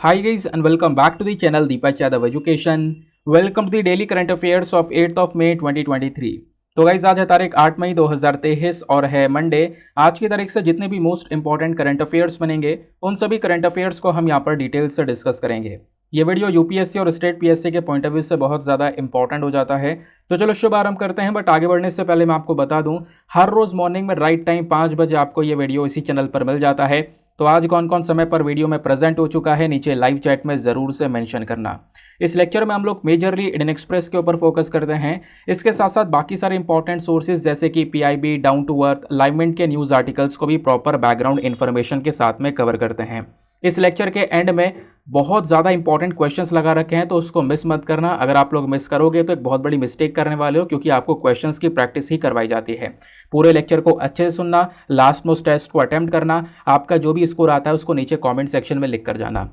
Hi guys and welcome back to the channel Deepak Yadav Education. Welcome to the daily current affairs of 8th of May 2023. तो guys आज है तारीख 8 मई 2023 और है Monday. आज की तारीख से जितने भी मोस्ट इंपॉर्टेंट करंट अफेयर्स बनेंगे उन सभी करंट अफेयर्स को हम यहाँ पर डिटेल से डिस्कस करेंगे। ये वीडियो यूपीएससी और स्टेट पीएससी के पॉइंट ऑफ व्यू से बहुत ज़्यादा इंपॉर्टेंट हो जाता है। तो चलो शुभ आरंभ करते हैं। बट आगे बढ़ने से पहले मैं आपको बता दूं, हर रोज़ मॉर्निंग में राइट टाइम 5 बजे आपको ये वीडियो इसी चैनल पर मिल जाता है। तो आज कौन कौन समय पर वीडियो में प्रेजेंट हो चुका है नीचे लाइव चैट में ज़रूर से मेंशन करना। इस लेक्चर में हम लोग मेजरली इंडियन एक्सप्रेस के ऊपर फोकस करते हैं। इसके साथ साथ बाकी सारे इंपॉर्टेंट सोर्सेज जैसे कि पीआईबी, डाउन टू अर्थ, लाइवमिंट के न्यूज़ आर्टिकल्स को भी प्रॉपर बैकग्राउंड इन्फॉर्मेशन के साथ में कवर करते हैं। इस लेक्चर के एंड में बहुत ज़्यादा इंपॉर्टेंट क्वेश्चंस लगा रखे हैं, तो उसको मिस मत करना। अगर आप लोग मिस करोगे तो एक बहुत बड़ी मिस्टेक करने वाले हो, क्योंकि आपको क्वेश्चंस की प्रैक्टिस ही करवाई जाती है। पूरे लेक्चर को अच्छे से सुनना, लास्ट मोस्ट टेस्ट को अटेम्प्ट करना। आपका जो भी स्कोर आता है उसको नीचे कॉमेंट सेक्शन में लिख कर जाना।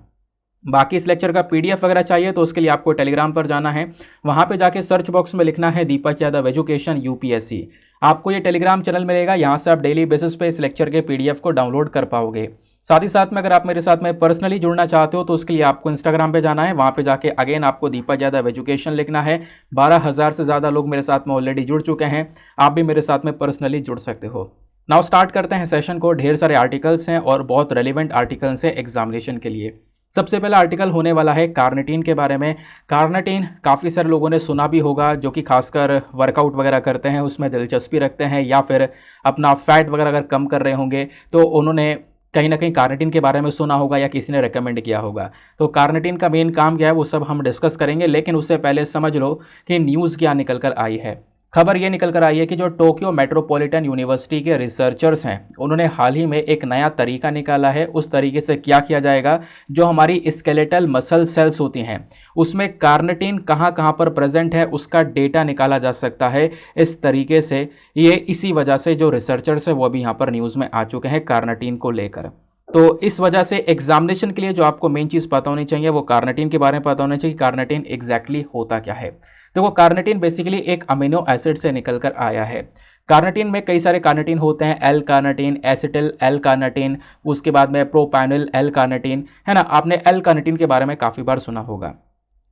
बाकी इस लेक्चर का पीडीएफ वगैरह चाहिए तो उसके लिए आपको टेलीग्राम पर जाना है। वहाँ पे जाके सर्च बॉक्स में लिखना है दीपक यादव एजुकेशन यूपीएससी। आपको ये टेलीग्राम चैनल मिलेगा, यहाँ से आप डेली बेसिस पे इस लेक्चर के पीडीएफ को डाउनलोड कर पाओगे। साथ ही साथ में अगर आप मेरे साथ में पर्सनली जुड़ना चाहते हो तो उसके लिए आपको इंस्टाग्राम पे जाना है। वहाँ पे जाके अगेन आपको दीपक यादव एजुकेशन लिखना है। 12,000 से ज़्यादा लोग मेरे साथ में ऑलरेडी जुड़ चुके हैं। आप भी मेरे साथ में पर्सनली जुड़ सकते हो। नाउ स्टार्ट करते हैं सेशन को। ढेर सारे आर्टिकल्स हैं और बहुत रेलिवेंट आर्टिकल्स हैं एग्जामिनेशन के लिए। सबसे पहला आर्टिकल होने वाला है कार्निटीन के बारे में। कार्निटीन काफ़ी सारे लोगों ने सुना भी होगा, जो कि खासकर वर्कआउट वगैरह करते हैं, उसमें दिलचस्पी रखते हैं, या फिर अपना फैट वगैरह अगर कम कर रहे होंगे तो उन्होंने कहीं ना कहीं कार्निटीन के बारे में सुना होगा या किसी ने रेकमेंड किया होगा। तो कार्निटीन का मेन काम क्या है वो सब हम डिस्कस करेंगे, लेकिन उससे पहले समझ लो कि न्यूज़ क्या निकल कर आई है। खबर ये निकल कर आई है कि जो टोक्यो मेट्रोपॉलिटन यूनिवर्सिटी के रिसर्चर्स हैं उन्होंने हाल ही में एक नया तरीका निकाला है। उस तरीके से क्या किया जाएगा, जो हमारी स्केलेटल मसल सेल्स होती हैं उसमें कार्निटीन कहाँ कहाँ पर प्रेजेंट है उसका डेटा निकाला जा सकता है इस तरीके से। ये इसी वजह से जो रिसर्चर्स है वो अभी यहाँ पर न्यूज़ में आ चुके हैं कार्निटीन को लेकर। तो इस वजह से एग्जामिनेशन के लिए जो आपको मेन चीज़ पता होनी चाहिए वो कार्निटीन के बारे में पता होना चाहिए। कार्निटीन एग्जैक्टली होता क्या है। देखो, कार्निटीन बेसिकली एक अमीनो एसिड से निकलकर आया है। कार्निटीन में कई सारे कार्निटीन होते हैं, L carnitine, acetyl L carnitine, उसके बाद में प्रोपाइनल एल कार्निटीन, है ना। आपने एल कार्निटीन के बारे में काफ़ी बार सुना होगा।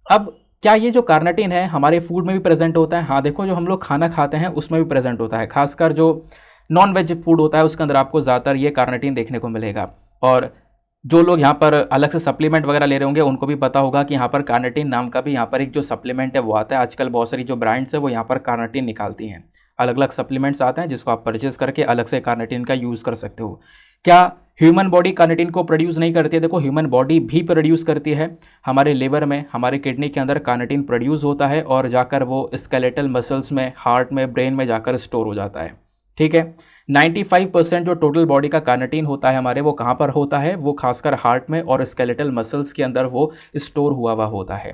अब क्या ये जो कार्निटीन है हमारे फूड में भी प्रेजेंट होता है? हाँ, देखो, जो हम लोग खाना खाते हैं उसमें भी प्रेजेंट होता है। खासकर जो नॉन वेज फूड होता है उसके अंदर आपको ज़्यादातर ये कार्निटीन देखने को मिलेगा। और जो लोग यहाँ पर अलग से सप्लीमेंट वगैरह ले रहे होंगे उनको भी पता होगा कि यहाँ पर कार्निटीन नाम का भी यहाँ पर एक जो सप्लीमेंट है वो आता है। आजकल बहुत सारी जो ब्रांड्स है वो यहाँ पर कार्निटीन निकालती हैं। अलग अलग सप्लीमेंट्स आते हैं जिसको आप परचेज करके अलग से कार्निटीन का यूज़ कर सकते हो। क्या ह्यूमन बॉडी कार्निटीन को प्रोड्यूस नहीं करती है? देखो, ह्यूमन बॉडी भी प्रोड्यूस करती है। हमारे लिवर में, हमारे किडनी के अंदर कार्निटीन प्रोड्यूस होता है और जाकर वो स्केलेटल मसल्स में, हार्ट में, ब्रेन में जाकर स्टोर हो जाता है। ठीक है, 95% जो टोटल बॉडी का कार्निटीन होता है हमारे, वो कहाँ पर होता है? वो खासकर हार्ट में और स्केलेटल मसल्स के अंदर वो स्टोर हुआ होता है।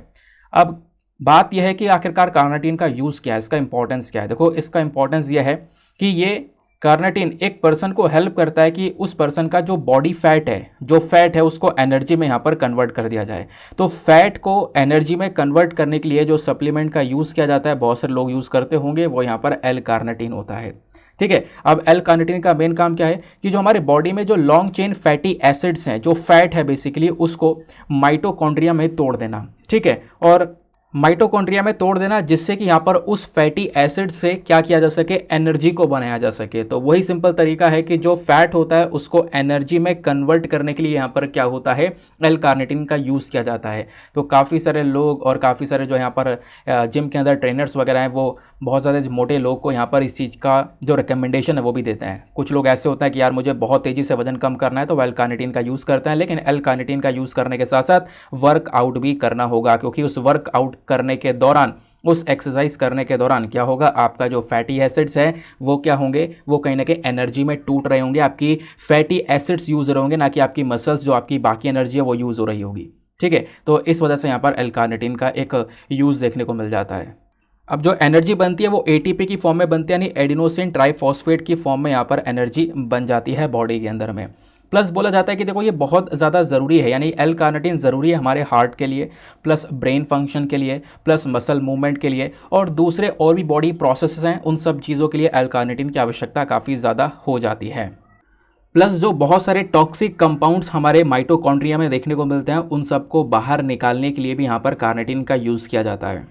अब बात यह है कि आखिरकार कार्निटीन का यूज़ क्या है, इसका इंपॉर्टेंस क्या है। देखो, इसका इंपॉर्टेंस यह है कि ये कार्निटीन एक पर्सन को हेल्प करता है कि उस पर्सन का जो बॉडी फैट है, जो फैट है उसको एनर्जी में यहाँ पर कन्वर्ट कर दिया जाए। तो फैट को एनर्जी में कन्वर्ट करने के लिए जो सप्लीमेंट का यूज़ किया जाता है, बहुत सारे लोग यूज़ करते होंगे, वो यहाँ पर एल कार्निटीन होता है। ठीक है, अब एल कार्निटीन का मेन काम क्या है कि जो हमारे बॉडी में जो लॉन्ग चेन फैटी एसिड्स हैं, जो फैट है बेसिकली, उसको माइटोकॉन्ड्रिया में तोड़ देना। ठीक है, और माइटोकॉन्ड्रिया में तोड़ देना जिससे कि यहाँ पर उस फैटी एसिड से क्या किया जा सके, एनर्जी को बनाया जा सके। तो वही सिंपल तरीका है कि जो फैट होता है उसको एनर्जी में कन्वर्ट करने के लिए यहाँ पर क्या होता है, एल कार्निटीन का यूज़ किया जाता है। तो काफ़ी सारे लोग और काफ़ी सारे जो यहाँ पर जिम के अंदर ट्रेनर्स वगैरह हैं वो बहुत ज़्यादा मोटे लोग को यहाँ पर इस चीज़ का जो रिकमेंडेशन है वो भी देते हैं। कुछ लोग ऐसे होते हैं कि यार मुझे बहुत तेज़ी से वजन कम करना है तो एल कार्निटीन का यूज़ करते हैं, लेकिन एल कार्निटीन का यूज़ करने के साथ साथ वर्कआउट भी करना होगा, क्योंकि उस वर्कआउट करने के दौरान, उस एक्सरसाइज करने के दौरान क्या होगा, आपका जो फैटी एसिड्स है वो क्या होंगे, वो कहीं ना कहीं एनर्जी में टूट रहे होंगे। आपकी फैटी एसिड्स यूज़ हो रहे होंगे, ना कि आपकी मसल्स, जो आपकी बाकी एनर्जी है वो यूज़ हो रही होगी। ठीक है, तो इस वजह से यहाँ पर एल कार्निटीन का एक यूज़ देखने को मिल जाता है। अब जो एनर्जी बनती है वो एटीपी की फॉर्म में बनती है, यानी एडिनोसिन ट्राइफॉस्फेट की फॉर्म में यहाँ पर एनर्जी बन जाती है बॉडी के अंदर में। प्लस बोला जाता है कि देखो ये बहुत ज़्यादा ज़रूरी है, यानी एल कार्निटीन ज़रूरी है हमारे हार्ट के लिए, प्लस ब्रेन फंक्शन के लिए, प्लस मसल मूवमेंट के लिए, और दूसरे और भी बॉडी प्रोसेसेस हैं, उन सब चीज़ों के लिए एल कार्निटीन की आवश्यकता काफ़ी ज़्यादा हो जाती है। प्लस जो बहुत सारे टॉक्सिक कंपाउंड्स हमारे माइटोकॉन्ड्रिया में देखने को मिलते हैं उन सबको बाहर निकालने के लिए भी यहाँ पर कार्निटिन का यूज़ किया जाता है।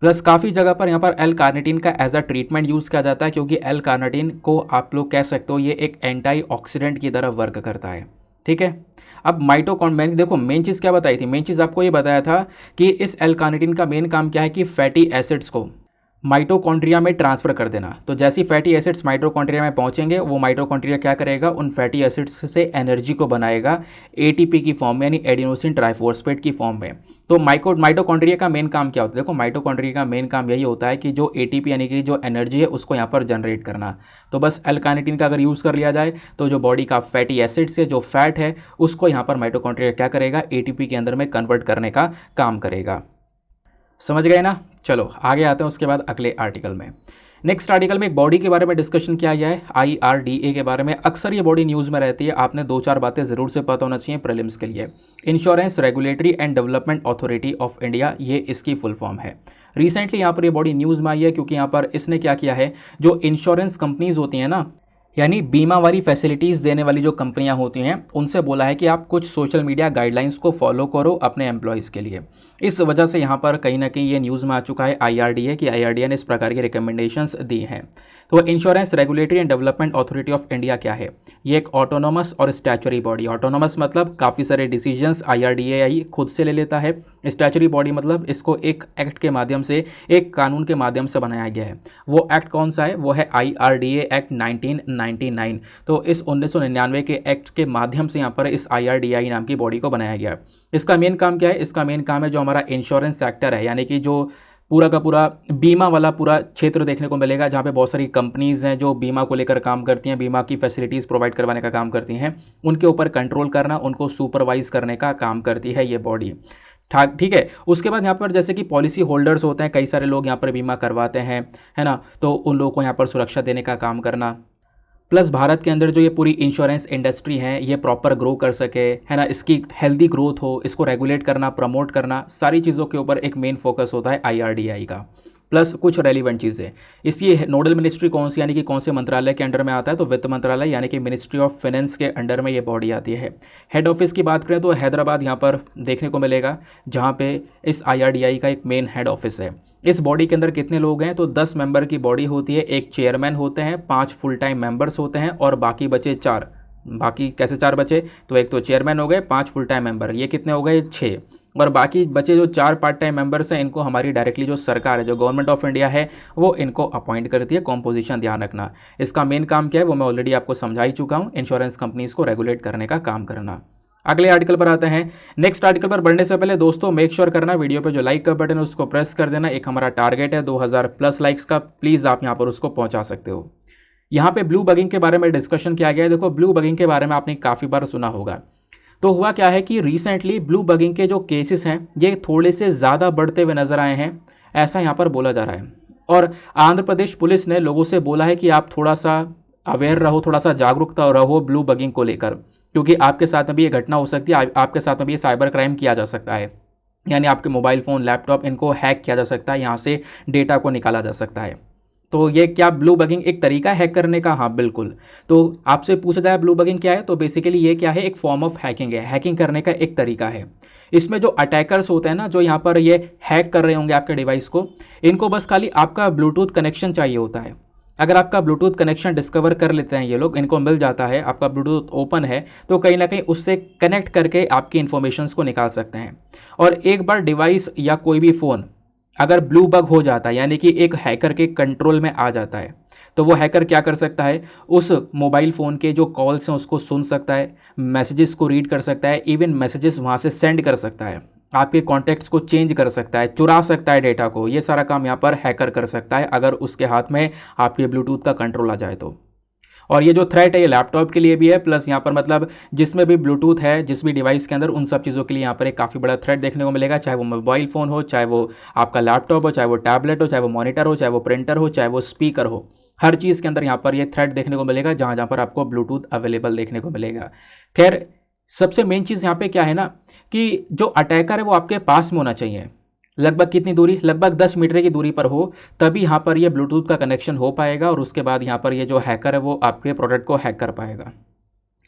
प्लस काफ़ी जगह पर यहाँ पर एल कार्निटिन का एज अ ट्रीटमेंट यूज़ किया जाता है, क्योंकि एल कार्निटिन को आप लोग कह सकते हो ये एक एंटीऑक्सीडेंट की तरह वर्क करता है। ठीक है, अब मैंने देखो मेन चीज़ क्या बताई थी, मेन चीज़ आपको ये बताया था कि इस एल कार्निटिन का मेन काम क्या है कि फैटी एसिड्स को माइटोकॉन्ड्रिया में ट्रांसफ़र कर देना। तो जैसी फैटी एसिड्स माइटोकॉन्ड्रिया में पहुंचेंगे वो माइटोकॉन्ड्रिया क्या करेगा, उन फैटी एसिड्स से एनर्जी को बनाएगा एटीपी की फॉर्म में, यानी एडिनोसिन ट्राइफॉस्फेट की फॉर्म में। तो माइटोकॉन्ड्रिया का मेन काम क्या होता है, देखो माइटोकॉन्ड्रिया का मेन काम यही होता है कि जो एटीपी यानी कि जो एनर्जी है उसको यहाँ पर जनरेट करना। तो बस एल कार्निटिन का अगर यूज़ कर लिया जाए तो जो बॉडी का फैटी एसिड्स है, जो फैट है, उसको यहाँ पर माइटोकॉन्ड्रिया क्या करेगा, एटीपी के अंदर में कन्वर्ट करने का काम करेगा। समझ गए ना। चलो आगे आते हैं उसके बाद अगले आर्टिकल में। नेक्स्ट आर्टिकल में एक बॉडी के बारे में डिस्कशन किया गया है, IRDA के बारे में। अक्सर ये बॉडी न्यूज़ में रहती है, आपने 2-4 बातें ज़रूर से पता होना चाहिए प्रीलिम्स के लिए। Insurance regulatory and development authority of India, ये इसकी फुल फॉर्म है। रिसेंटली यहाँ पर ये बॉडी न्यूज़ में आई है, क्योंकि यहाँ पर इसने क्या किया है, जो इंश्योरेंस कंपनीज होती हैं ना, यानी बीमा वाली फैसिलिटीज़ देने वाली जो कंपनियां होती हैं, उनसे बोला है कि आप कुछ सोशल मीडिया गाइडलाइंस को फॉलो करो अपने एम्प्लॉयज़ के लिए। इस वजह से यहाँ पर कहीं ना कहीं ये न्यूज़ में आ चुका है IRDA कि IRDA ने इस प्रकार की रिकमेंडेशंस दी हैं। तो insurance regulatory and development authority of India क्या है, ये एक ऑटोनोमस और स्टैचुरी बॉडी। ऑटोनोमस मतलब काफ़ी सारे डिसीजंस IRDA खुद से ले लेता है। स्टैचुरी बॉडी मतलब इसको एक एक्ट के माध्यम से, एक कानून के माध्यम से बनाया गया है। वो एक्ट कौन सा है, वो है IRDA एक्ट 1999। तो इस 1999 के एक्ट के माध्यम से यहाँ पर इस IRDA नाम की बॉडी को बनाया गया है। इसका मेन काम क्या है, इसका मेन काम है जो हमारा इंश्योरेंस सेक्टर है, यानी कि जो पूरा का पूरा बीमा वाला पूरा क्षेत्र देखने को मिलेगा, जहाँ पे बहुत सारी कंपनीज़ हैं जो बीमा को लेकर काम करती हैं, बीमा की फैसिलिटीज़ प्रोवाइड करवाने का काम करती हैं, उनके ऊपर कंट्रोल करना, उनको सुपरवाइज करने का काम करती है ये बॉडी। ठीक है। उसके बाद यहाँ पर जैसे कि पॉलिसी होल्डर्स होते हैं, कई सारे लोग यहाँ पर बीमा करवाते हैं, है ना, तो उन लोगों को यहाँ पर सुरक्षा देने का काम करना। प्लस भारत के अंदर जो ये पूरी इंश्योरेंस इंडस्ट्री है ये प्रॉपर ग्रो कर सके, है ना, इसकी हेल्दी ग्रोथ हो, इसको रेगुलेट करना, प्रमोट करना, सारी चीज़ों के ऊपर एक मेन फोकस होता है IRDA का। प्लस कुछ रेलिवेंट चीज़ें, इसकी नोडल मिनिस्ट्री कौन सी, यानी कि कौन से मंत्रालय के अंडर में आता है, तो वित्त मंत्रालय यानी कि मिनिस्ट्री ऑफ फाइनेंस के अंडर में ये बॉडी आती है। हेड ऑफिस की बात करें तो हैदराबाद यहाँ पर देखने को मिलेगा, जहाँ पे इस IRDA का एक मेन हेड ऑफिस है। इस बॉडी के अंदर कितने लोग हैं, तो 10 मेंबर की बॉडी होती है, एक चेयरमैन होते हैं, 5 फुल टाइम मेंबर्स होते हैं और बाकी बचे 4। बाकी कैसे 4 बचे, तो एक तो चेयरमैन हो गए, 5 फुल टाइम मेंबर, ये कितने हो गए, 6। और बाकी बचे जो 4 पार्ट टाइम मेंबर्स हैं, इनको हमारी डायरेक्टली जो सरकार है, जो गवर्नमेंट ऑफ इंडिया है, वो इनको अपॉइंट करती है। कॉम्पोजिशन ध्यान रखना, इसका मेन काम क्या है वो मैं ऑलरेडी आपको समझा ही चुका हूँ, इंश्योरेंस कंपनीज़ को रेगुलेट करने का काम करना। अगले आर्टिकल पर आते हैं। नेक्स्ट आर्टिकल पर बढ़ने से पहले दोस्तों मेक श्योर करना वीडियो पे जो लाइक का बटन है उसको प्रेस कर देना। एक हमारा टारगेट है 2000 प्लस लाइक्स का, प्लीज़ आप यहाँ पर उसको पहुँचा सकते हो। यहाँ पे ब्लू बगिंग के बारे में डिस्कशन किया गया है। देखो ब्लू बगिंग के बारे में आपने काफ़ी बार सुना होगा। तो हुआ क्या है कि रिसेंटली ब्लू बगिंग के जो केसेस हैं ये थोड़े से ज़्यादा बढ़ते हुए नजर आए हैं, ऐसा यहाँ पर बोला जा रहा है। और आंध्र प्रदेश पुलिस ने लोगों से बोला है कि आप थोड़ा सा अवेयर रहो, थोड़ा सा जागरूकता रहो ब्लू बगिंग को लेकर, क्योंकि आपके साथ में भी ये घटना हो सकती है, आपके साथ में भी ये साइबर क्राइम किया जा सकता है, यानी आपके मोबाइल फ़ोन, लैपटॉप, इनको हैक किया जा सकता है, यहाँ से डेटा को निकाला जा सकता है। तो ये क्या ब्लू बगिंग एक तरीका है हैक करने का? हाँ बिल्कुल। तो आपसे पूछा जाए ब्लू बगिंग क्या है, तो बेसिकली ये क्या है, एक फॉर्म ऑफ हैकिंग है, हैकिंग करने का एक तरीका है। इसमें जो अटैकर्स होते हैं ना, जो यहाँ पर ये हैक कर रहे होंगे आपके डिवाइस को, इनको बस खाली आपका ब्लूटूथ कनेक्शन चाहिए होता है। अगर आपका ब्लूटूथ कनेक्शन डिस्कवर कर लेते हैं ये लोग, इनको मिल जाता है, आपका ब्लूटूथ ओपन है, तो कहीं ना कहीं उससे कनेक्ट करके आपकी इन्फॉर्मेशंस को निकाल सकते हैं। और एक बार डिवाइस या कोई भी फ़ोन अगर ब्लू बग हो जाता है, यानी कि एक हैकर के कंट्रोल में आ जाता है, तो वो हैकर क्या कर सकता है, उस मोबाइल फ़ोन के जो कॉल्स हैं उसको सुन सकता है, मैसेजेस को रीड कर सकता है, इवन मैसेजेस वहाँ से सेंड कर सकता है, आपके कॉन्टैक्ट्स को चेंज कर सकता है, चुरा सकता है डेटा को। ये सारा काम यहाँ पर हैकर कर सकता है अगर उसके हाथ में आपके ब्लूटूथ का कंट्रोल आ जाए तो। और ये जो थ्रेट है ये लैपटॉप के लिए भी है, प्लस यहाँ पर मतलब जिसमें भी ब्लूटूथ है, जिस भी डिवाइस के अंदर, उन सब चीज़ों के लिए यहाँ पर एक काफ़ी बड़ा थ्रेट देखने को मिलेगा, चाहे वो मोबाइल फ़ोन हो, चाहे वो आपका लैपटॉप हो, चाहे वो टैबलेट हो, चाहे वो मॉनिटर हो, चाहे वो प्रिंटर हो, चाहे वो स्पीकर हो, हर चीज़ के अंदर यहाँ पर ये थ्रेट देखने को मिलेगा, जहाँ जहाँ पर आपको ब्लूटूथ अवेलेबल देखने को मिलेगा। खैर सबसे मेन चीज़ यहाँ पे क्या है ना, कि जो अटैकर है वो आपके पास में होना चाहिए। लगभग कितनी दूरी, लगभग 10 मीटर की दूरी पर हो, तभी यहाँ पर ये ब्लूटूथ का कनेक्शन हो पाएगा और उसके बाद यहाँ पर ये जो हैकर है वो आपके प्रोडक्ट को हैक कर पाएगा।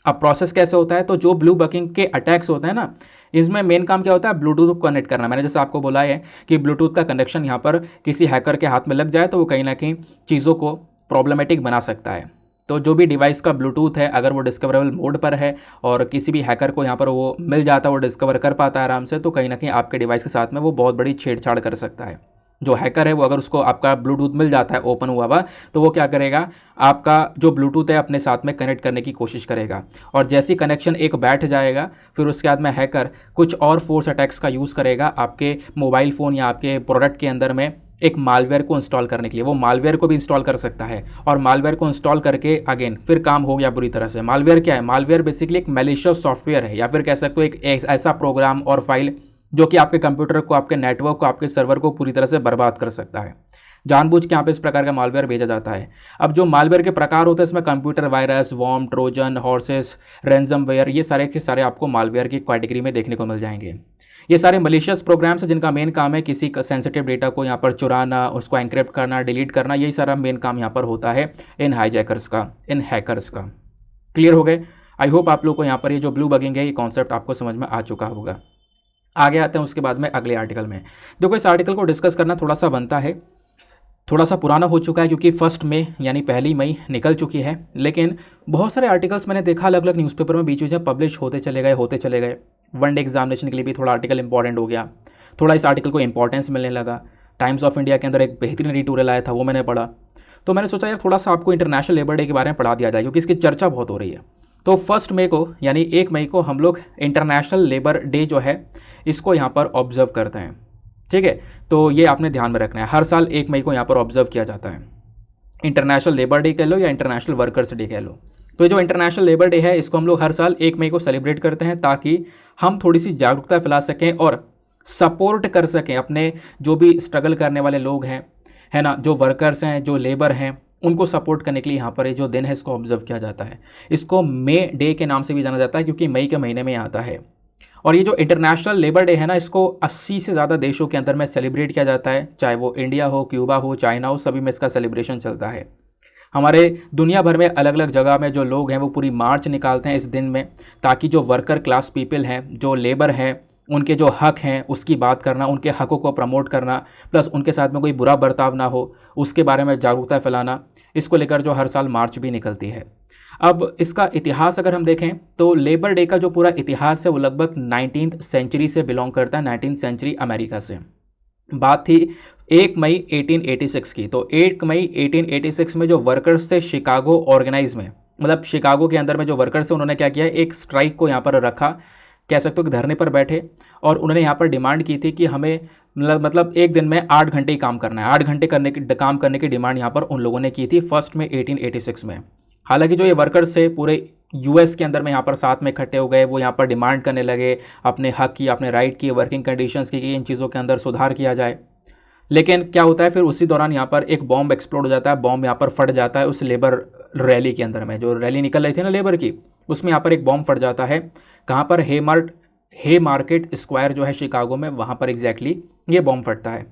अब प्रोसेस कैसे होता है, तो जो ब्लू बकिंग के अटैक्स होते हैं ना, इसमें मेन काम क्या होता है, ब्लूटूथ को कनेक्ट करना। मैंने जैसे आपको बोला है कि ब्लूटूथ का कनेक्शन यहाँ पर किसी हैकर के हाथ में लग जाए तो वो कहीं ना कहीं चीज़ों को प्रॉब्लमेटिक बना सकता है। तो जो भी डिवाइस का ब्लूटूथ है, अगर वो डिस्कवरेबल मोड पर है और किसी भी हैकर को यहाँ पर वो मिल जाता है, वो डिस्कवर कर पाता है आराम से, तो कहीं ना कहीं आपके डिवाइस के साथ में वो बहुत बड़ी छेड़छाड़ कर सकता है। जो हैकर है वो अगर उसको आपका ब्लूटूथ मिल जाता है ओपन हुआ हुआ, तो वो क्या करेगा, आपका जो ब्लूटूथ है अपने साथ में कनेक्ट करने की कोशिश करेगा। और जैसे ही कनेक्शन एक बैठ जाएगा, फिर उसके बाद में हैकर कुछ और फोर्स अटैक्स का यूज़ करेगा आपके मोबाइल फ़ोन या आपके प्रोडक्ट के अंदर में एक मालवेयर को इंस्टॉल करने के लिए। वो मालवेयर को भी इंस्टॉल कर सकता है, और मालवेयर को इंस्टॉल करके अगेन फिर काम हो गया बुरी तरह से। मालवेयर क्या है, मालवेयर बेसिकली एक मैलिशियस सॉफ्टवेयर है, या फिर कह सकते हो एक ऐसा प्रोग्राम और फाइल जो कि आपके कंप्यूटर को, आपके नेटवर्क को, आपके सर्वर को पूरी तरह से बर्बाद कर सकता है। जानबूझ के यहाँ पे इस प्रकार का मालवेयर भेजा जाता है। अब जो मालवेयर के प्रकार होते हैं इसमें computer virus, worm, Trojan, horses, ransomware, ये सारे के सारे आपको मालवेयर की कैटेगरी में देखने को मिल जाएंगे। ये सारे मलिशियस प्रोग्राम्स हैं जिनका मेन काम है किसी का सेंसिटिव डेटा को यहाँ पर चुराना, उसको एनक्रिप्ट करना, डिलीट करना, यही सारा मेन काम यहाँ पर होता है इन हाईजैकर्स का, इन हैकर्स का। क्लियर हो गए? आई होप आप लोग को यहाँ पर ये जो ब्लू बगिंग है ये कॉन्सेप्ट आपको समझ में आ चुका होगा। आगे आते हैं उसके बाद में अगले आर्टिकल में। देखो इस आर्टिकल को डिस्कस करना थोड़ा सा बनता है, थोड़ा सा पुराना हो चुका है क्योंकि 1 मई यानी 1 मई निकल चुकी है, लेकिन बहुत सारे आर्टिकल्स मैंने देखा अलग अलग न्यूज़पेपर में बीच बीच में पब्लिश होते चले गए। वनडे एग्जामिनेशन के लिए भी थोड़ा आर्टिकल इंपॉर्टेंट हो गया, थोड़ा इस आर्टिकल को इंपॉर्टेंस मिलने लगा। टाइम्स ऑफ इंडिया के अंदर एक बेहतरीन एडिटोरियल आया था, वो मैंने पढ़ा, तो मैंने सोचा यार थोड़ा सा आपको इंटरनेशनल लेबर डे के बारे में पढ़ा दिया जाए क्योंकि इसकी चर्चा बहुत हो रही है। तो 1 मई को यानी 1 मई को हम लोग इंटरनेशनल लेबर डे जो है इसको यहाँ पर ऑब्जर्व करते हैं। ठीक है, तो ये आपने ध्यान में रखना है, हर साल 1 मई को यहाँ पर ऑब्जर्व किया जाता है। इंटरनेशनल लेबर डे कह लो या इंटरनेशनल वर्कर्स डे कह लो, तो ये जो इंटरनेशनल लेबर डे है इसको हम लोग हर साल 1 मई को सेलिब्रेट करते हैं ताकि हम थोड़ी सी जागरूकता फैला सकें और सपोर्ट कर सकें अपने जो भी स्ट्रगल करने वाले लोग हैं, है ना, जो वर्कर्स हैं, जो लेबर हैं, उनको सपोर्ट करने के लिए यहाँ पर ये जो दिन है इसको ऑब्जर्व किया जाता है। इसको मे डे के नाम से भी जाना जाता है क्योंकि मई के महीने में आता है। और ये जो इंटरनेशनल लेबर डे है ना, इसको 80 से ज़्यादा देशों के अंदर में सेलिब्रेट किया जाता है, चाहे वो इंडिया हो, क्यूबा हो, चाइना हो, सभी में इसका सेलिब्रेशन चलता है। हमारे दुनिया भर में अलग अलग जगह में जो लोग हैं वो पूरी मार्च निकालते हैं इस दिन में, ताकि जो वर्कर क्लास पीपल हैं, जो लेबर हैं, उनके जो हक हैं उसकी बात करना, उनके हकों को प्रमोट करना, प्लस उनके साथ में कोई बुरा बर्ताव ना हो उसके बारे में जागरूकता फैलाना, इसको लेकर जो हर साल मार्च भी निकलती है। अब इसका इतिहास अगर हम देखें तो लेबर डे का जो पूरा इतिहास है वो लगभग 19th सेंचुरी से बिलोंग करता है, 19th सेंचुरी अमेरिका से। बात थी 1 मई 1886 की, तो 1 मई 1886 में जो वर्कर्स थे शिकागो ऑर्गेनाइज में, मतलब शिकागो के अंदर में जो वर्कर्स थे उन्होंने क्या किया, एक स्ट्राइक को यहाँ पर रखा, कह सकते हो कि धरने पर बैठे, और उन्होंने यहाँ पर डिमांड की थी कि हमें मतलब एक दिन में 8 घंटे ही काम करना है। 8 घंटे काम करने की डिमांड यहाँ पर उन लोगों ने की थी 1 मई 1886 में। हालांकि जो ये वर्कर्स थे पूरे यूएस के अंदर में यहाँ पर साथ में इकट्ठे हो गए, वो यहाँ पर डिमांड करने लगे अपने हक की, अपने राइट की, वर्किंग कंडीशंस की, कि इन चीज़ों के अंदर सुधार किया जाए। लेकिन क्या होता है, फिर उसी दौरान यहाँ पर एक बॉम्ब एक्सप्लोड हो जाता है, बॉम्ब यहाँ पर फट जाता है उस लेबर रैली के अंदर में, जो रैली निकल रही थी ना लेबर की, उसमें यहाँ पर एक बॉम्ब फट जाता है। कहाँ पर, हे मार्केट स्क्वायर जो है शिकागो में, वहाँ पर एग्जैक्टली ये बॉम्ब फटता है।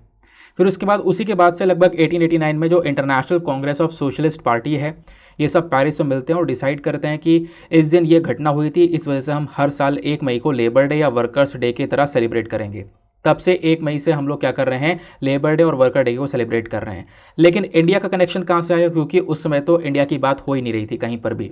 फिर उसके बाद उसी के बाद से लगभग 1889 में जो international Congress of socialist party है, ये सब पेरिस में मिलते हैं और डिसाइड करते हैं कि इस दिन ये घटना हुई थी, इस वजह से हम हर साल 1 मई को लेबर डे या वर्कर्स डे की तरह सेलिब्रेट करेंगे। तब से 1 मई से हम लोग क्या कर रहे हैं, लेबर डे और वर्कर डे को सेलिब्रेट कर रहे हैं। लेकिन इंडिया का कनेक्शन कहाँ से आया, क्योंकि उस समय तो इंडिया की बात हो ही नहीं रही थी कहीं पर भी।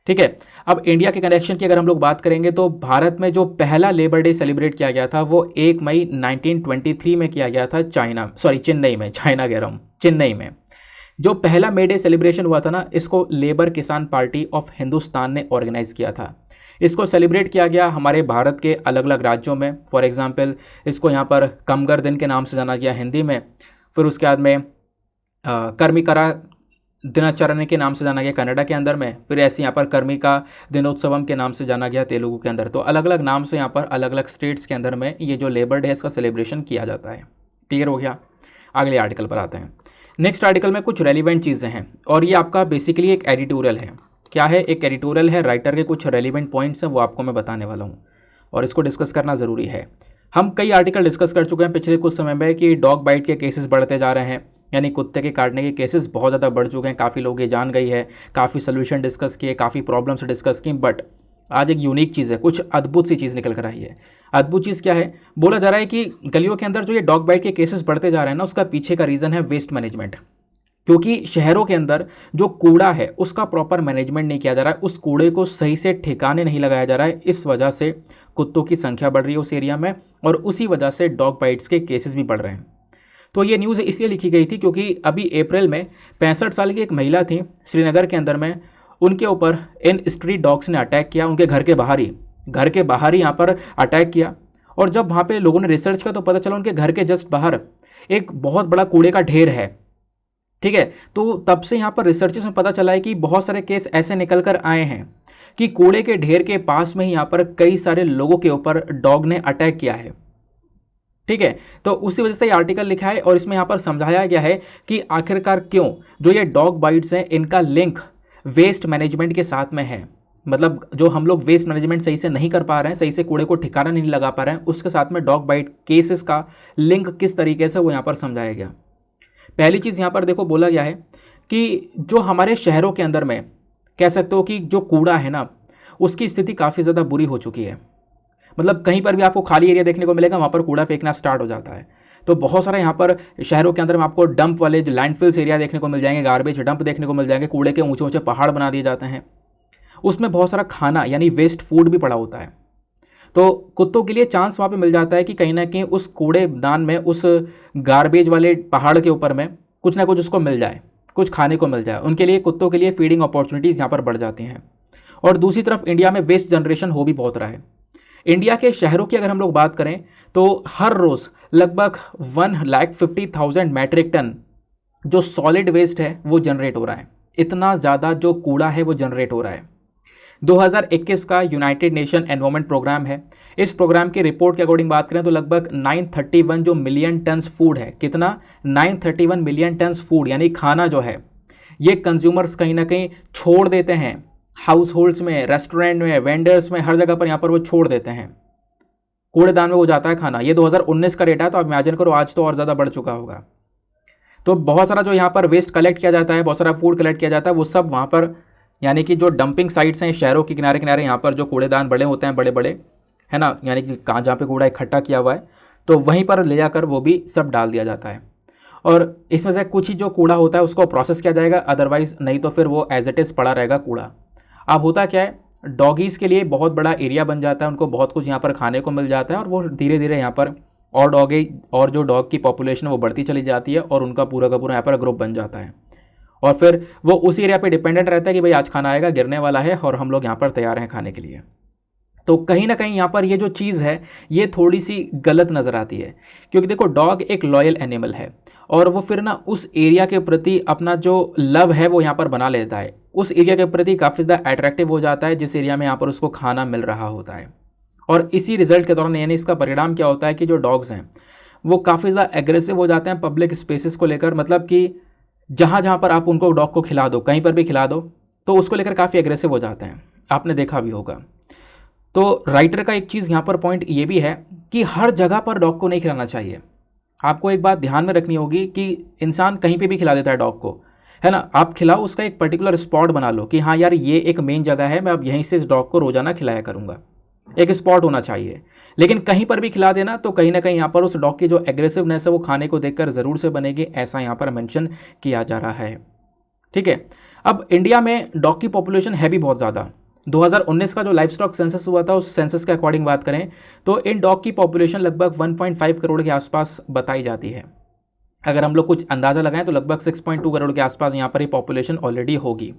ठीक है, अब इंडिया के कनेक्शन की अगर हम लोग बात करेंगे तो भारत में जो पहला लेबर डे सेलिब्रेट किया गया था वो 1 मई 1923 में किया गया था चेन्नई में, चाइना कह रहा हूँ, चेन्नई में। जो पहला मे डे सेलिब्रेशन हुआ था ना, इसको लेबर किसान पार्टी ऑफ हिंदुस्तान ने ऑर्गेनाइज किया था। इसको सेलिब्रेट किया गया हमारे भारत के अलग अलग राज्यों में। फॉर एग्जांपल इसको यहाँ पर कमगर दिन के नाम से जाना गया हिंदी में, फिर उसके बाद में कर्मिकरा दिनाचरण के नाम से जाना गया कनाडा के अंदर में, फिर ऐसे यहाँ पर कर्मिका दिनोत्सवम के नाम से जाना गया तेलुगु के अंदर। तो अलग अलग नाम से यहाँ पर अलग अलग स्टेट्स के अंदर में ये जो लेबर डे है इसका सेलिब्रेशन किया जाता है। क्लियर हो गया? अगले आर्टिकल पर आते हैं। नेक्स्ट आर्टिकल में कुछ रेलिवेंट चीज़ें हैं और ये आपका बेसिकली एक एडिटोरियल है। क्या है? एक एडिटोरियल है, राइटर के कुछ रेलिवेंट पॉइंट्स हैं वो आपको मैं बताने वाला हूँ और इसको डिस्कस करना ज़रूरी है। हम कई आर्टिकल डिस्कस कर चुके हैं पिछले कुछ समय में कि डॉग बाइट के केसेस बढ़ते जा रहे हैं, यानी कुत्ते के काटने के केसेस बहुत ज़्यादा बढ़ चुके हैं। काफ़ी लोग ये जान गई है, काफ़ी सोल्यूशन डिस्कस किए, काफ़ी प्रॉब्लम्स डिस्कस की, बट आज एक यूनिक चीज़ है, कुछ अद्भुत सी चीज़ निकल कर आई है। अद्भुत चीज़ क्या है? बोला जा रहा है कि गलियों के अंदर जो ये डॉग बाइट के केसेस बढ़ते जा रहे हैं ना, उसका पीछे का रीज़न है वेस्ट मैनेजमेंट। क्योंकि शहरों के अंदर जो कूड़ा है उसका प्रॉपर मैनेजमेंट नहीं किया जा रहा है, उस कूड़े को सही से ठिकाने नहीं लगाया जा रहा है। इस वजह से कुत्तों की संख्या बढ़ रही है उस एरिया में, और उसी वजह से डॉग बाइट्स के केसेस भी बढ़ रहे हैं। तो ये न्यूज़ इसलिए लिखी गई थी क्योंकि अभी अप्रैल में 65 साल की एक महिला थी श्रीनगर के अंदर में, उनके ऊपर इन स्ट्रीट डॉग्स ने अटैक किया, उनके घर के बाहर ही यहाँ पर अटैक किया। और जब वहाँ पे लोगों ने रिसर्च किया तो पता चला उनके घर के जस्ट बाहर एक बहुत बड़ा कूड़े का ढेर है। ठीक है, तो तब से यहाँ पर रिसर्चेस में पता चला है कि बहुत सारे केस ऐसे निकल कर आए हैं कि कूड़े के ढेर के पास में ही यहाँ पर कई सारे लोगों के ऊपर डॉग ने अटैक किया है। ठीक है, तो उसी वजह से ये आर्टिकल लिखा है और इसमें यहाँ पर समझाया गया है कि आखिरकार क्यों जो ये डॉग बाइट्स हैं इनका लिंक वेस्ट मैनेजमेंट के साथ में है। मतलब जो हम लोग वेस्ट मैनेजमेंट सही से नहीं कर पा रहे हैं, सही से कूड़े को ठिकाना नहीं लगा पा रहे हैं, उसके साथ में डॉग बाइट केसेस का लिंक किस तरीके से वो यहाँ पर समझाया गया। पहली चीज़ यहाँ पर देखो बोला गया है कि जो हमारे शहरों के अंदर में कह सकते हो कि जो कूड़ा है ना, उसकी स्थिति काफ़ी ज़्यादा बुरी हो चुकी है। मतलब कहीं पर भी आपको खाली एरिया देखने को मिलेगा, वहाँ पर कूड़ा फेंकना स्टार्ट हो जाता है। तो बहुत सारा यहाँ पर शहरों के अंदर में आपको डंप वाले जो लैंडफिल्स एरिया देखने को मिल जाएंगे, गार्बेज डंप देखने को मिल जाएंगे, कूड़े के ऊंचे ऊंचे पहाड़ बना दिए जाते हैं, उसमें बहुत सारा खाना यानी वेस्ट फूड भी पड़ा होता है। तो कुत्तों के लिए चांस वहाँ पे मिल जाता है कि कहीं ना कहीं उस कूड़ेदान में, उस गार्बेज वाले पहाड़ के ऊपर में कुछ ना कुछ उसको मिल जाए, कुछ खाने को मिल जाए। उनके लिए, कुत्तों के लिए फीडिंग अपॉर्चुनिटीज़ यहाँ पर बढ़ जाती हैं। और दूसरी तरफ इंडिया में वेस्ट जनरेशन हो भी बहुत रहा है। इंडिया के शहरों की अगर हम लोग बात करें तो हर रोज़ लगभग 1,50,000 मैट्रिक टन जो सॉलिड वेस्ट है वो जनरेट हो रहा है। इतना ज़्यादा जो कूड़ा है वो जनरेट हो रहा है। 2021 का यूनाइटेड नेशन एनवायरनमेंट प्रोग्राम है। इस प्रोग्राम की रिपोर्ट के अकॉर्डिंग बात करें तो लगभग 931 जो मिलियन टन्स फूड है, कितना 931 मिलियन टन्स फूड यानी खाना जो है ये कंज्यूमर्स कहीं ना कहीं छोड़ देते हैं। हाउस होल्ड्स में, रेस्टोरेंट में, वेंडर्स में, हर जगह पर यहाँ पर वो छोड़ देते हैं, कूड़ेदान में वो जाता है खाना। ये 2019 का डेटा है, तो आप इमेजिन करो आज तो और ज़्यादा बढ़ चुका होगा। तो बहुत सारा जो यहाँ पर वेस्ट कलेक्ट किया जाता है, बहुत सारा फूड कलेक्ट किया जाता है, वो सब वहाँ पर यानी कि जो डंपिंग साइट्स हैं शहरों के किनारे किनारे, यहाँ पर जो कूड़ेदान बड़े होते हैं, बड़े बड़े है ना, यानी कि कहाँ जहाँ पे कूड़ा इकट्ठा किया हुआ है तो वहीं पर ले जाकर वो भी सब डाल दिया जाता है। और इसमें से कुछ ही जो कूड़ा होता है उसको प्रोसेस किया जाएगा, अदरवाइज़ नहीं तो फिर वो एज इट इज़ पड़ा रहेगा कूड़ा। अब होता क्या है, डॉगीज़ के लिए बहुत बड़ा एरिया बन जाता है, उनको बहुत कुछ यहाँ पर खाने को मिल जाता है, और वो धीरे धीरे यहाँ पर और जो डॉग की पॉपुलेशन वो बढ़ती चली जाती है और उनका पूरा का पूरा यहाँ पर ग्रुप बन जाता है। और फिर वो उस एरिया पे डिपेंडेंट रहता है कि भाई आज खाना आएगा, गिरने वाला है और हम लोग यहाँ पर तैयार हैं खाने के लिए। तो कहीं ना कहीं यहाँ पर ये जो चीज़ है ये थोड़ी सी गलत नज़र आती है, क्योंकि देखो डॉग एक लॉयल एनिमल है और वो फिर ना उस एरिया के प्रति अपना जो लव है वो यहाँ पर बना लेता है, उस एरिया के प्रति काफ़ी ज़्यादा अट्रैक्टिव हो जाता है जिस एरिया में यहाँ पर उसको खाना मिल रहा होता है। और इसी रिजल्ट के दौरान यानी इसका परिणाम क्या होता है कि जो डॉग्स हैं वो काफ़ी ज़्यादा एग्रेसिव हो जाते हैं पब्लिक स्पेसेस को लेकर। मतलब कि जहाँ जहाँ पर आप उनको डॉग को खिला दो, कहीं पर भी खिला दो, तो उसको लेकर काफ़ी एग्रेसिव हो जाते हैं, आपने देखा भी होगा। तो राइटर का एक चीज़ यहाँ पर पॉइंट ये भी है कि हर जगह पर डॉग को नहीं खिलाना चाहिए। आपको एक बात ध्यान में रखनी होगी कि इंसान कहीं पे भी खिला देता है डॉग को, है ना। आप खिलाओ, उसका एक पर्टिकुलर स्पॉट बना लो कि हाँ यार ये एक मेन जगह है, मैं अब यहीं से इस डॉग को रोज़ाना खिलाया करूँगा, एक स्पॉट होना चाहिए। लेकिन कहीं पर भी खिला देना तो कहीं ना कहीं यहाँ पर उस डॉग की जो एग्रेसिवनेस है वो खाने को देखकर ज़रूर से बनेगी, ऐसा यहाँ पर मेंशन किया जा रहा है। ठीक है, अब इंडिया में डॉग की पॉपुलेशन है भी बहुत ज़्यादा। 2019 का जो लाइफ स्टॉक सेंसस हुआ था उस सेंसस के अकॉर्डिंग बात करें तो इन डॉग की पॉपुलेशन लगभग 1.5 करोड़ के आसपास बताई जाती है। अगर हम लोग कुछ अंदाज़ा लगाएं तो लगभग 6.2 करोड़ के आसपास यहाँ पर ही पॉपुलेशन ऑलरेडी होगी।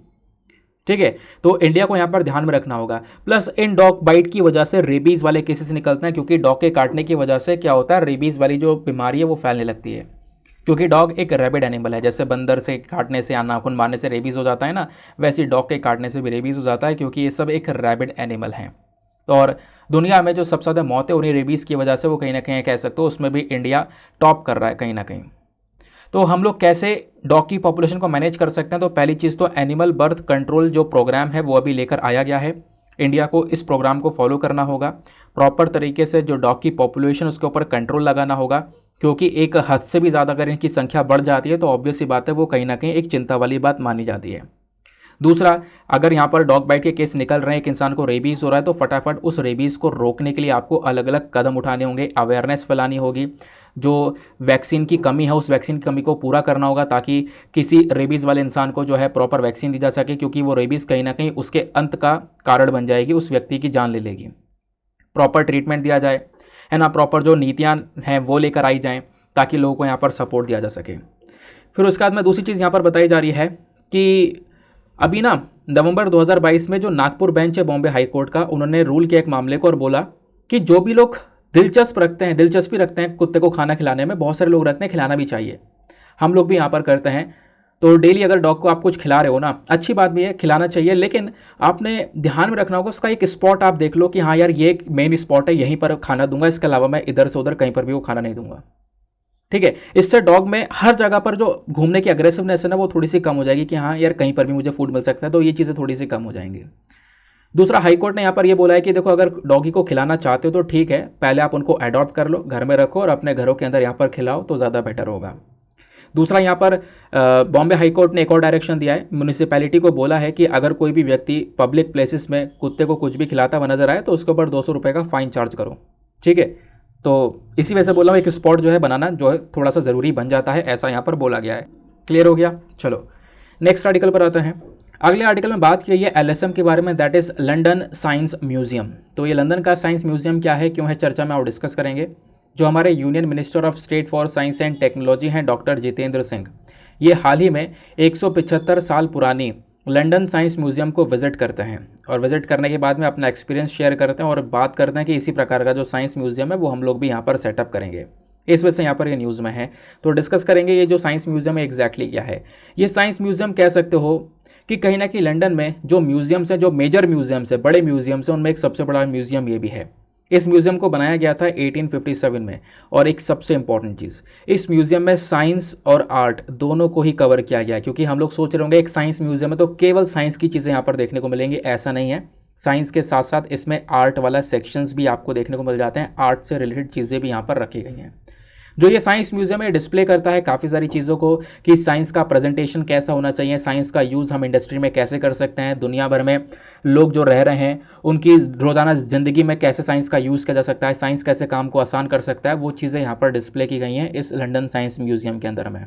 ठीक है, तो इंडिया को यहाँ पर ध्यान में रखना होगा। प्लस इन डॉग बाइट की वजह से रेबीज़ वाले केसेस निकलते हैं, क्योंकि डॉग के काटने की वजह से क्या होता है, रेबीज़ वाली जो बीमारी है वो फैलने लगती है। क्योंकि डॉग एक रैबिड एनिमल है, जैसे बंदर से काटने से या नाखून मारने से रेबीज़ हो जाता है ना, वैसे डॉग के काटने से भी रेबीज़ हो जाता है, क्योंकि ये सब एक रैबिड एनिमल हैं। और दुनिया में जो सबसे ज़्यादा मौतें उन्हीं रेबीज़ की वजह से वो कहीं ना कहीं कह सकते हो उसमें भी इंडिया टॉप कर रहा है कहीं ना कहीं। तो हम लोग कैसे डॉग की पॉपुलेशन को मैनेज कर सकते हैं, तो पहली चीज़ तो एनिमल बर्थ कंट्रोल जो प्रोग्राम है वो अभी लेकर आया गया है। इंडिया को इस प्रोग्राम को फॉलो करना होगा, प्रॉपर तरीके से जो डॉग की पॉपुलेशन उसके ऊपर कंट्रोल लगाना होगा, क्योंकि एक हद से भी ज़्यादा अगर इनकी संख्या बढ़ जाती है तो ऑब्वियस सी बात है वो कहीं ना कहीं एक चिंता वाली बात मानी जाती है। दूसरा, अगर यहाँ पर डॉग बाइट के केस निकल रहे हैं, एक इंसान को रेबीज़ हो रहा है, तो फटाफट उस रेबीज़ को रोकने के लिए आपको अलग अलग कदम उठाने होंगे, अवेयरनेस फैलानी होगी, जो वैक्सीन की कमी है उस वैक्सीन की कमी को पूरा करना होगा ताकि किसी रेबीज़ वाले इंसान को जो है प्रॉपर वैक्सीन दी जा सके, क्योंकि वो रेबीज़ कहीं ना कहीं उसके अंत का कारण बन जाएगी, उस व्यक्ति की जान ले लेगी। प्रॉपर ट्रीटमेंट दिया जाए, है ना, प्रॉपर जो नीतियाँ हैं वो लेकर आई जाएँ ताकि लोगों को यहाँ पर सपोर्ट दिया जा सके। फिर उसके बाद में दूसरी चीज़ यहाँ पर बताई जा रही है कि अभी ना नवंबर 2022 में जो नागपुर बेंच है बॉम्बे हाई कोर्ट का, उन्होंने रूल किया एक मामले को और बोला कि जो भी लोग दिलचस्पी रखते हैं कुत्ते को खाना खिलाने में, बहुत सारे लोग रखते हैं, खिलाना भी चाहिए, हम लोग भी यहाँ पर करते हैं। तो डेली अगर डॉग को आप कुछ खिला रहे हो ना, अच्छी बात भी है, खिलाना चाहिए, लेकिन आपने ध्यान में रखना होगा उसका एक स्पॉट आप देख लो कि हाँ यार ये एक मेन स्पॉट है, यहीं पर खाना दूंगा, इसके अलावा मैं इधर से उधर कहीं पर भी वो खाना नहीं दूंगा। ठीक है, इससे डॉग में हर जगह पर जो घूमने की अग्रेसिवनेस है ना वो थोड़ी सी कम हो जाएगी कि हाँ यार कहीं पर भी मुझे फूड मिल सकता है, तो ये चीज़ें थोड़ी सी कम हो जाएंगी। दूसरा, हाईकोर्ट ने यहाँ पर ये बोला है कि देखो अगर डॉगी को खिलाना चाहते हो तो ठीक है, पहले आप उनको अडॉप्ट कर लो, घर में रखो और अपने घरों के अंदर यहाँ पर खिलाओ तो ज़्यादा बेटर होगा। दूसरा, यहाँ पर बॉम्बे हाई कोर्ट ने एक और डायरेक्शन दिया है, म्यूनिसिपैलिटी को बोला है कि अगर कोई भी व्यक्ति पब्लिक प्लेसेस में कुत्ते को कुछ भी खिलाता हुआ नजर आए तो उसके ऊपर 200 रुपये का फाइन चार्ज करो। ठीक है, तो इसी वजह से बोला हूँ एक स्पॉट जो है बनाना जो है थोड़ा सा ज़रूरी बन जाता है, ऐसा यहाँ पर बोला गया है। क्लियर हो गया? चलो नेक्स्ट आर्टिकल पर आते हैं। अगले आर्टिकल में बात की है LSM के बारे में, that is London science museum. तो ये लंदन का साइंस म्यूजियम क्या है, क्यों है चर्चा में, और डिस्कस करेंगे। जो हमारे union minister of state for science and technology हैं डॉक्टर जितेंद्र सिंह, ये हाल ही में 175 साल पुरानी लंदन साइंस म्यूजियम को विजिट करते हैं और विजिट करने के बाद में अपना एक्सपीरियंस शेयर करते हैं और बात करते हैं कि इसी प्रकार का जो साइंस म्यूजियम है वो हम लोग भी यहाँ पर सेटअप करेंगे। इस वजह से यहाँ पर ये न्यूज़ में है, तो डिस्कस करेंगे ये जो साइंस म्यूजियम है एग्जैक्टली क्या है। ये साइंस म्यूजियम कह सकते हो कि कहीं ना कहीं लंदन में जो म्यूजियम्स हैं, जो मेजर म्यूजियम्स है, बड़े म्यूजियम्स हैं, उनमें एक सबसे बड़ा म्यूजियम ये भी है। इस म्यूजियम को बनाया गया था 1857 में, और एक सबसे इंपॉर्टेंट चीज़, इस म्यूजियम में साइंस और आर्ट दोनों को ही कवर किया गया, क्योंकि हम लोग सोच रहे होंगे एक साइंस म्यूजियम है तो केवल साइंस की चीज़ें यहाँ पर देखने को मिलेंगी, ऐसा नहीं है। साइंस के साथ साथ इसमें आर्ट वाला सेक्शंस भी आपको देखने को मिल जाते हैं, आर्ट से रिलेटेड चीज़ें भी यहाँ पर रखी गई हैं। जो ये साइंस म्यूजियम है डिस्प्ले करता है काफ़ी सारी चीज़ों को कि साइंस का प्रेजेंटेशन कैसा होना चाहिए, साइंस का यूज़ हम इंडस्ट्री में कैसे कर सकते हैं, दुनिया भर में लोग जो रह रहे हैं उनकी रोज़ाना ज़िंदगी में कैसे साइंस का यूज़ किया जा सकता है, साइंस कैसे काम को आसान कर सकता है, वो चीज़ें यहाँ पर डिस्प्ले की गई हैं इस लंदन साइंस म्यूजियम के अंदर में।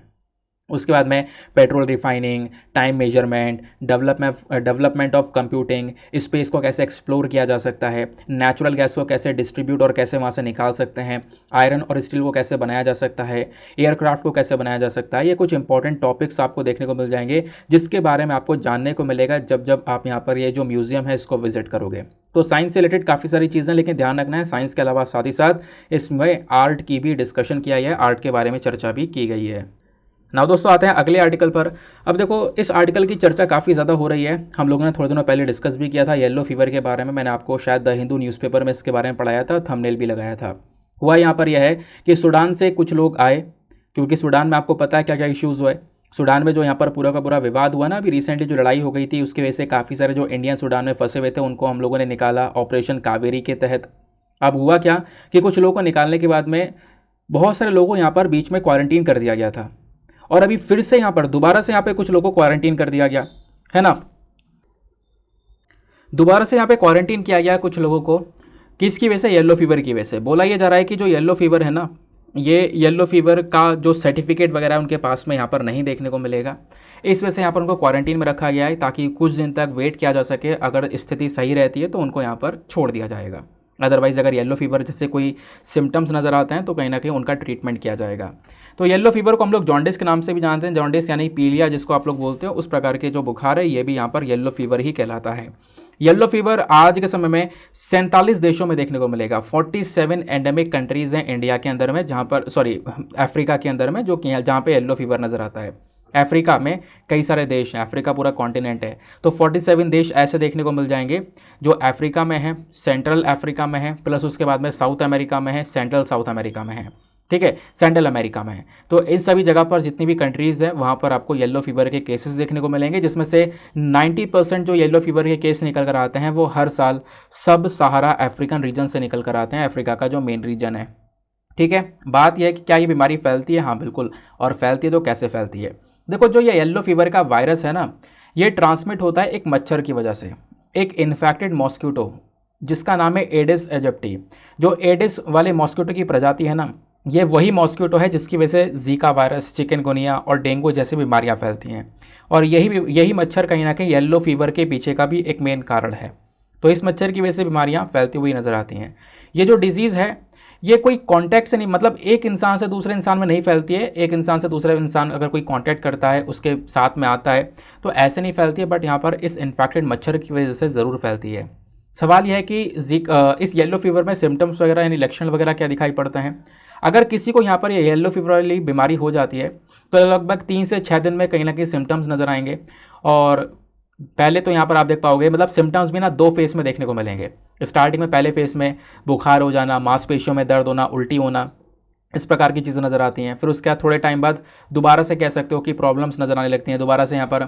उसके बाद में petrol refining, time measurement, development of computing, space को कैसे एक्सप्लोर किया जा सकता है, नेचुरल गैस को कैसे डिस्ट्रीब्यूट और कैसे वहाँ से निकाल सकते हैं, आयरन और स्टील को कैसे बनाया जा सकता है, एयरक्राफ्ट को कैसे बनाया जा सकता है। ये कुछ इंपॉर्टेंट टॉपिक्स आपको देखने को मिल जाएंगे जिसके बारे में आपको जानने को मिलेगा जब जब आप यहाँ पर ये जो म्यूज़ियम है इसको विजिट करोगे। तो साइंस से रिलेटेड काफ़ी सारी चीज़ें, लेकिन ध्यान रखना है साइंस के अलावा साथ ही साथ इसमें आर्ट की भी डिस्कशन किया गया है, आर्ट के बारे में चर्चा भी की गई है। नाउ दोस्तों आते हैं अगले आर्टिकल पर। अब देखो इस आर्टिकल की चर्चा काफ़ी ज़्यादा हो रही है, हम लोगों ने थोड़े दिनों पहले डिस्कस भी किया था येलो फीवर के बारे में, मैंने आपको शायद द हिंदू न्यूज़पेपर में इसके बारे में पढ़ाया था, थंबनेल भी लगाया था। हुआ यहाँ पर यह है कि सूडान से कुछ लोग आए, क्योंकि सूडान में आपको पता है क्या क्या इश्यूज़ हुए। सूडान में जो यहाँ पर पूरा का पूरा विवाद हुआ ना, अभी रिसेंटली जो लड़ाई हो गई थी उसकी वजह से काफ़ी सारे जो इंडियन सूडान में फंसे हुए थे उनको हम लोगों ने निकाला ऑपरेशन कावेरी के तहत। अब हुआ क्या कि कुछ लोगों को निकालने के बाद में बहुत सारे लोगों को यहाँ पर बीच में क्वारंटीन कर दिया गया था, और अभी फिर से यहाँ पर दोबारा से यहाँ पे कुछ लोगों को क्वारंटीन कर दिया गया है ना। दोबारा से यहाँ पे क्वारंटीन किया गया कुछ लोगों को, किसकी वजह से? येलो फीवर की वजह से। बोला ये जा रहा है कि जो येलो फीवर है ना, ये येलो फीवर का जो सर्टिफिकेट वगैरह उनके पास में यहाँ पर नहीं देखने को मिलेगा, इस वजह से यहाँ पर उनको क्वारंटीन में रखा गया है ताकि कुछ दिन तक वेट किया जा सके, अगर स्थिति सही रहती है तो उनको यहाँ पर छोड़ दिया जाएगा। अदरवाइज़ अगर येलो फीवर जैसे कोई सिम्टम्स नज़र आते हैं तो कहीं ना कहीं उनका ट्रीटमेंट किया जाएगा। तो येलो फीवर को हम लोग जॉन्डिस के नाम से भी जानते हैं, जॉन्डिस यानी पीलिया जिसको आप लोग बोलते हो, उस प्रकार के जो बुखार है ये भी यहाँ पर येलो फीवर ही कहलाता है। येलो फीवर आज के समय में 47 देशों में देखने को मिलेगा। 47 एंडेमिक कंट्रीज़ हैं इंडिया के अंदर में, जहाँ पर अफ्रीका के अंदर में, जो कि जहाँ पे येलो फीवर नज़र आता है। अफ्रीका में कई सारे देश हैं, अफ्रीका पूरा कॉन्टिनेंट है, तो 47 देश ऐसे देखने को मिल जाएंगे जो अफ्रीका में है, सेंट्रल अफ्रीका में है, प्लस उसके बाद में साउथ अमेरिका में है, सेंट्रल साउथ अमेरिका में है, ठीक है, सेंट्रल अमेरिका में है। तो इन सभी जगह पर जितनी भी कंट्रीज़ हैं वहाँ पर आपको येलो फीवर के केसेस देखने को मिलेंगे, जिसमें से 90% जो येलो फीवर के केस निकल कर आते हैं वो हर साल सब सहारा अफ्रीकन रीजन से निकल कर आते हैं, अफ्रीका का जो मेन रीजन है। ठीक है, बात यह है कि क्या ये बीमारी फैलती है? हाँ बिल्कुल, और फैलती है तो कैसे फैलती है? देखो जो ये येलो फीवर का वायरस है ना, ये ट्रांसमिट होता है एक मच्छर की वजह से, एक इन्फेक्टेड मॉस्किटो जिसका नाम है एडिस एजिप्टी। जो एडिस वाले मॉस्किटो की प्रजाति है ना, ये वही मॉस्किटो है जिसकी वजह से जीका वायरस, चिकनगुनिया और डेंगू जैसी बीमारियां फैलती हैं। और यही मच्छर कहीं ना कहीं येलो फीवर के पीछे का भी एक मेन कारण है। तो इस मच्छर की वजह से बीमारियां फैलती हुई नज़र आती हैं। ये जो डिजीज़ है ये कोई कांटेक्ट से नहीं, मतलब एक इंसान से दूसरे इंसान में नहीं फैलती है। एक इंसान से दूसरे इंसान अगर कोई कांटेक्ट करता है, उसके साथ में आता है, तो ऐसे नहीं फैलती है, बट यहाँ पर इस इन्फेक्टेड मच्छर की वजह से ज़रूर फैलती है। सवाल यह है कि इस येलो फीवर में सिम्टम्स वगैरह यानी लक्षण वगैरह क्या दिखाई पड़ते हैं। अगर किसी को यहाँ पर ये येलो फीवर वाली बीमारी हो जाती है तो लगभग 3 से 6 दिन में कहीं ना कहीं सिम्टम्स नज़र आएंगे। और पहले तो यहाँ पर आप देख पाओगे, मतलब सिम्टम्स भी ना 2 फेस में देखने को मिलेंगे। स्टार्टिंग में पहले फेस में बुखार हो जाना, मांसपेशियों में दर्द होना, उल्टी होना, इस प्रकार की चीज़ें नज़र आती हैं। फिर उसके बाद थोड़े टाइम बाद दोबारा से कह सकते हो कि प्रॉब्लम्स नज़र आने लगती हैं। दोबारा से यहाँ पर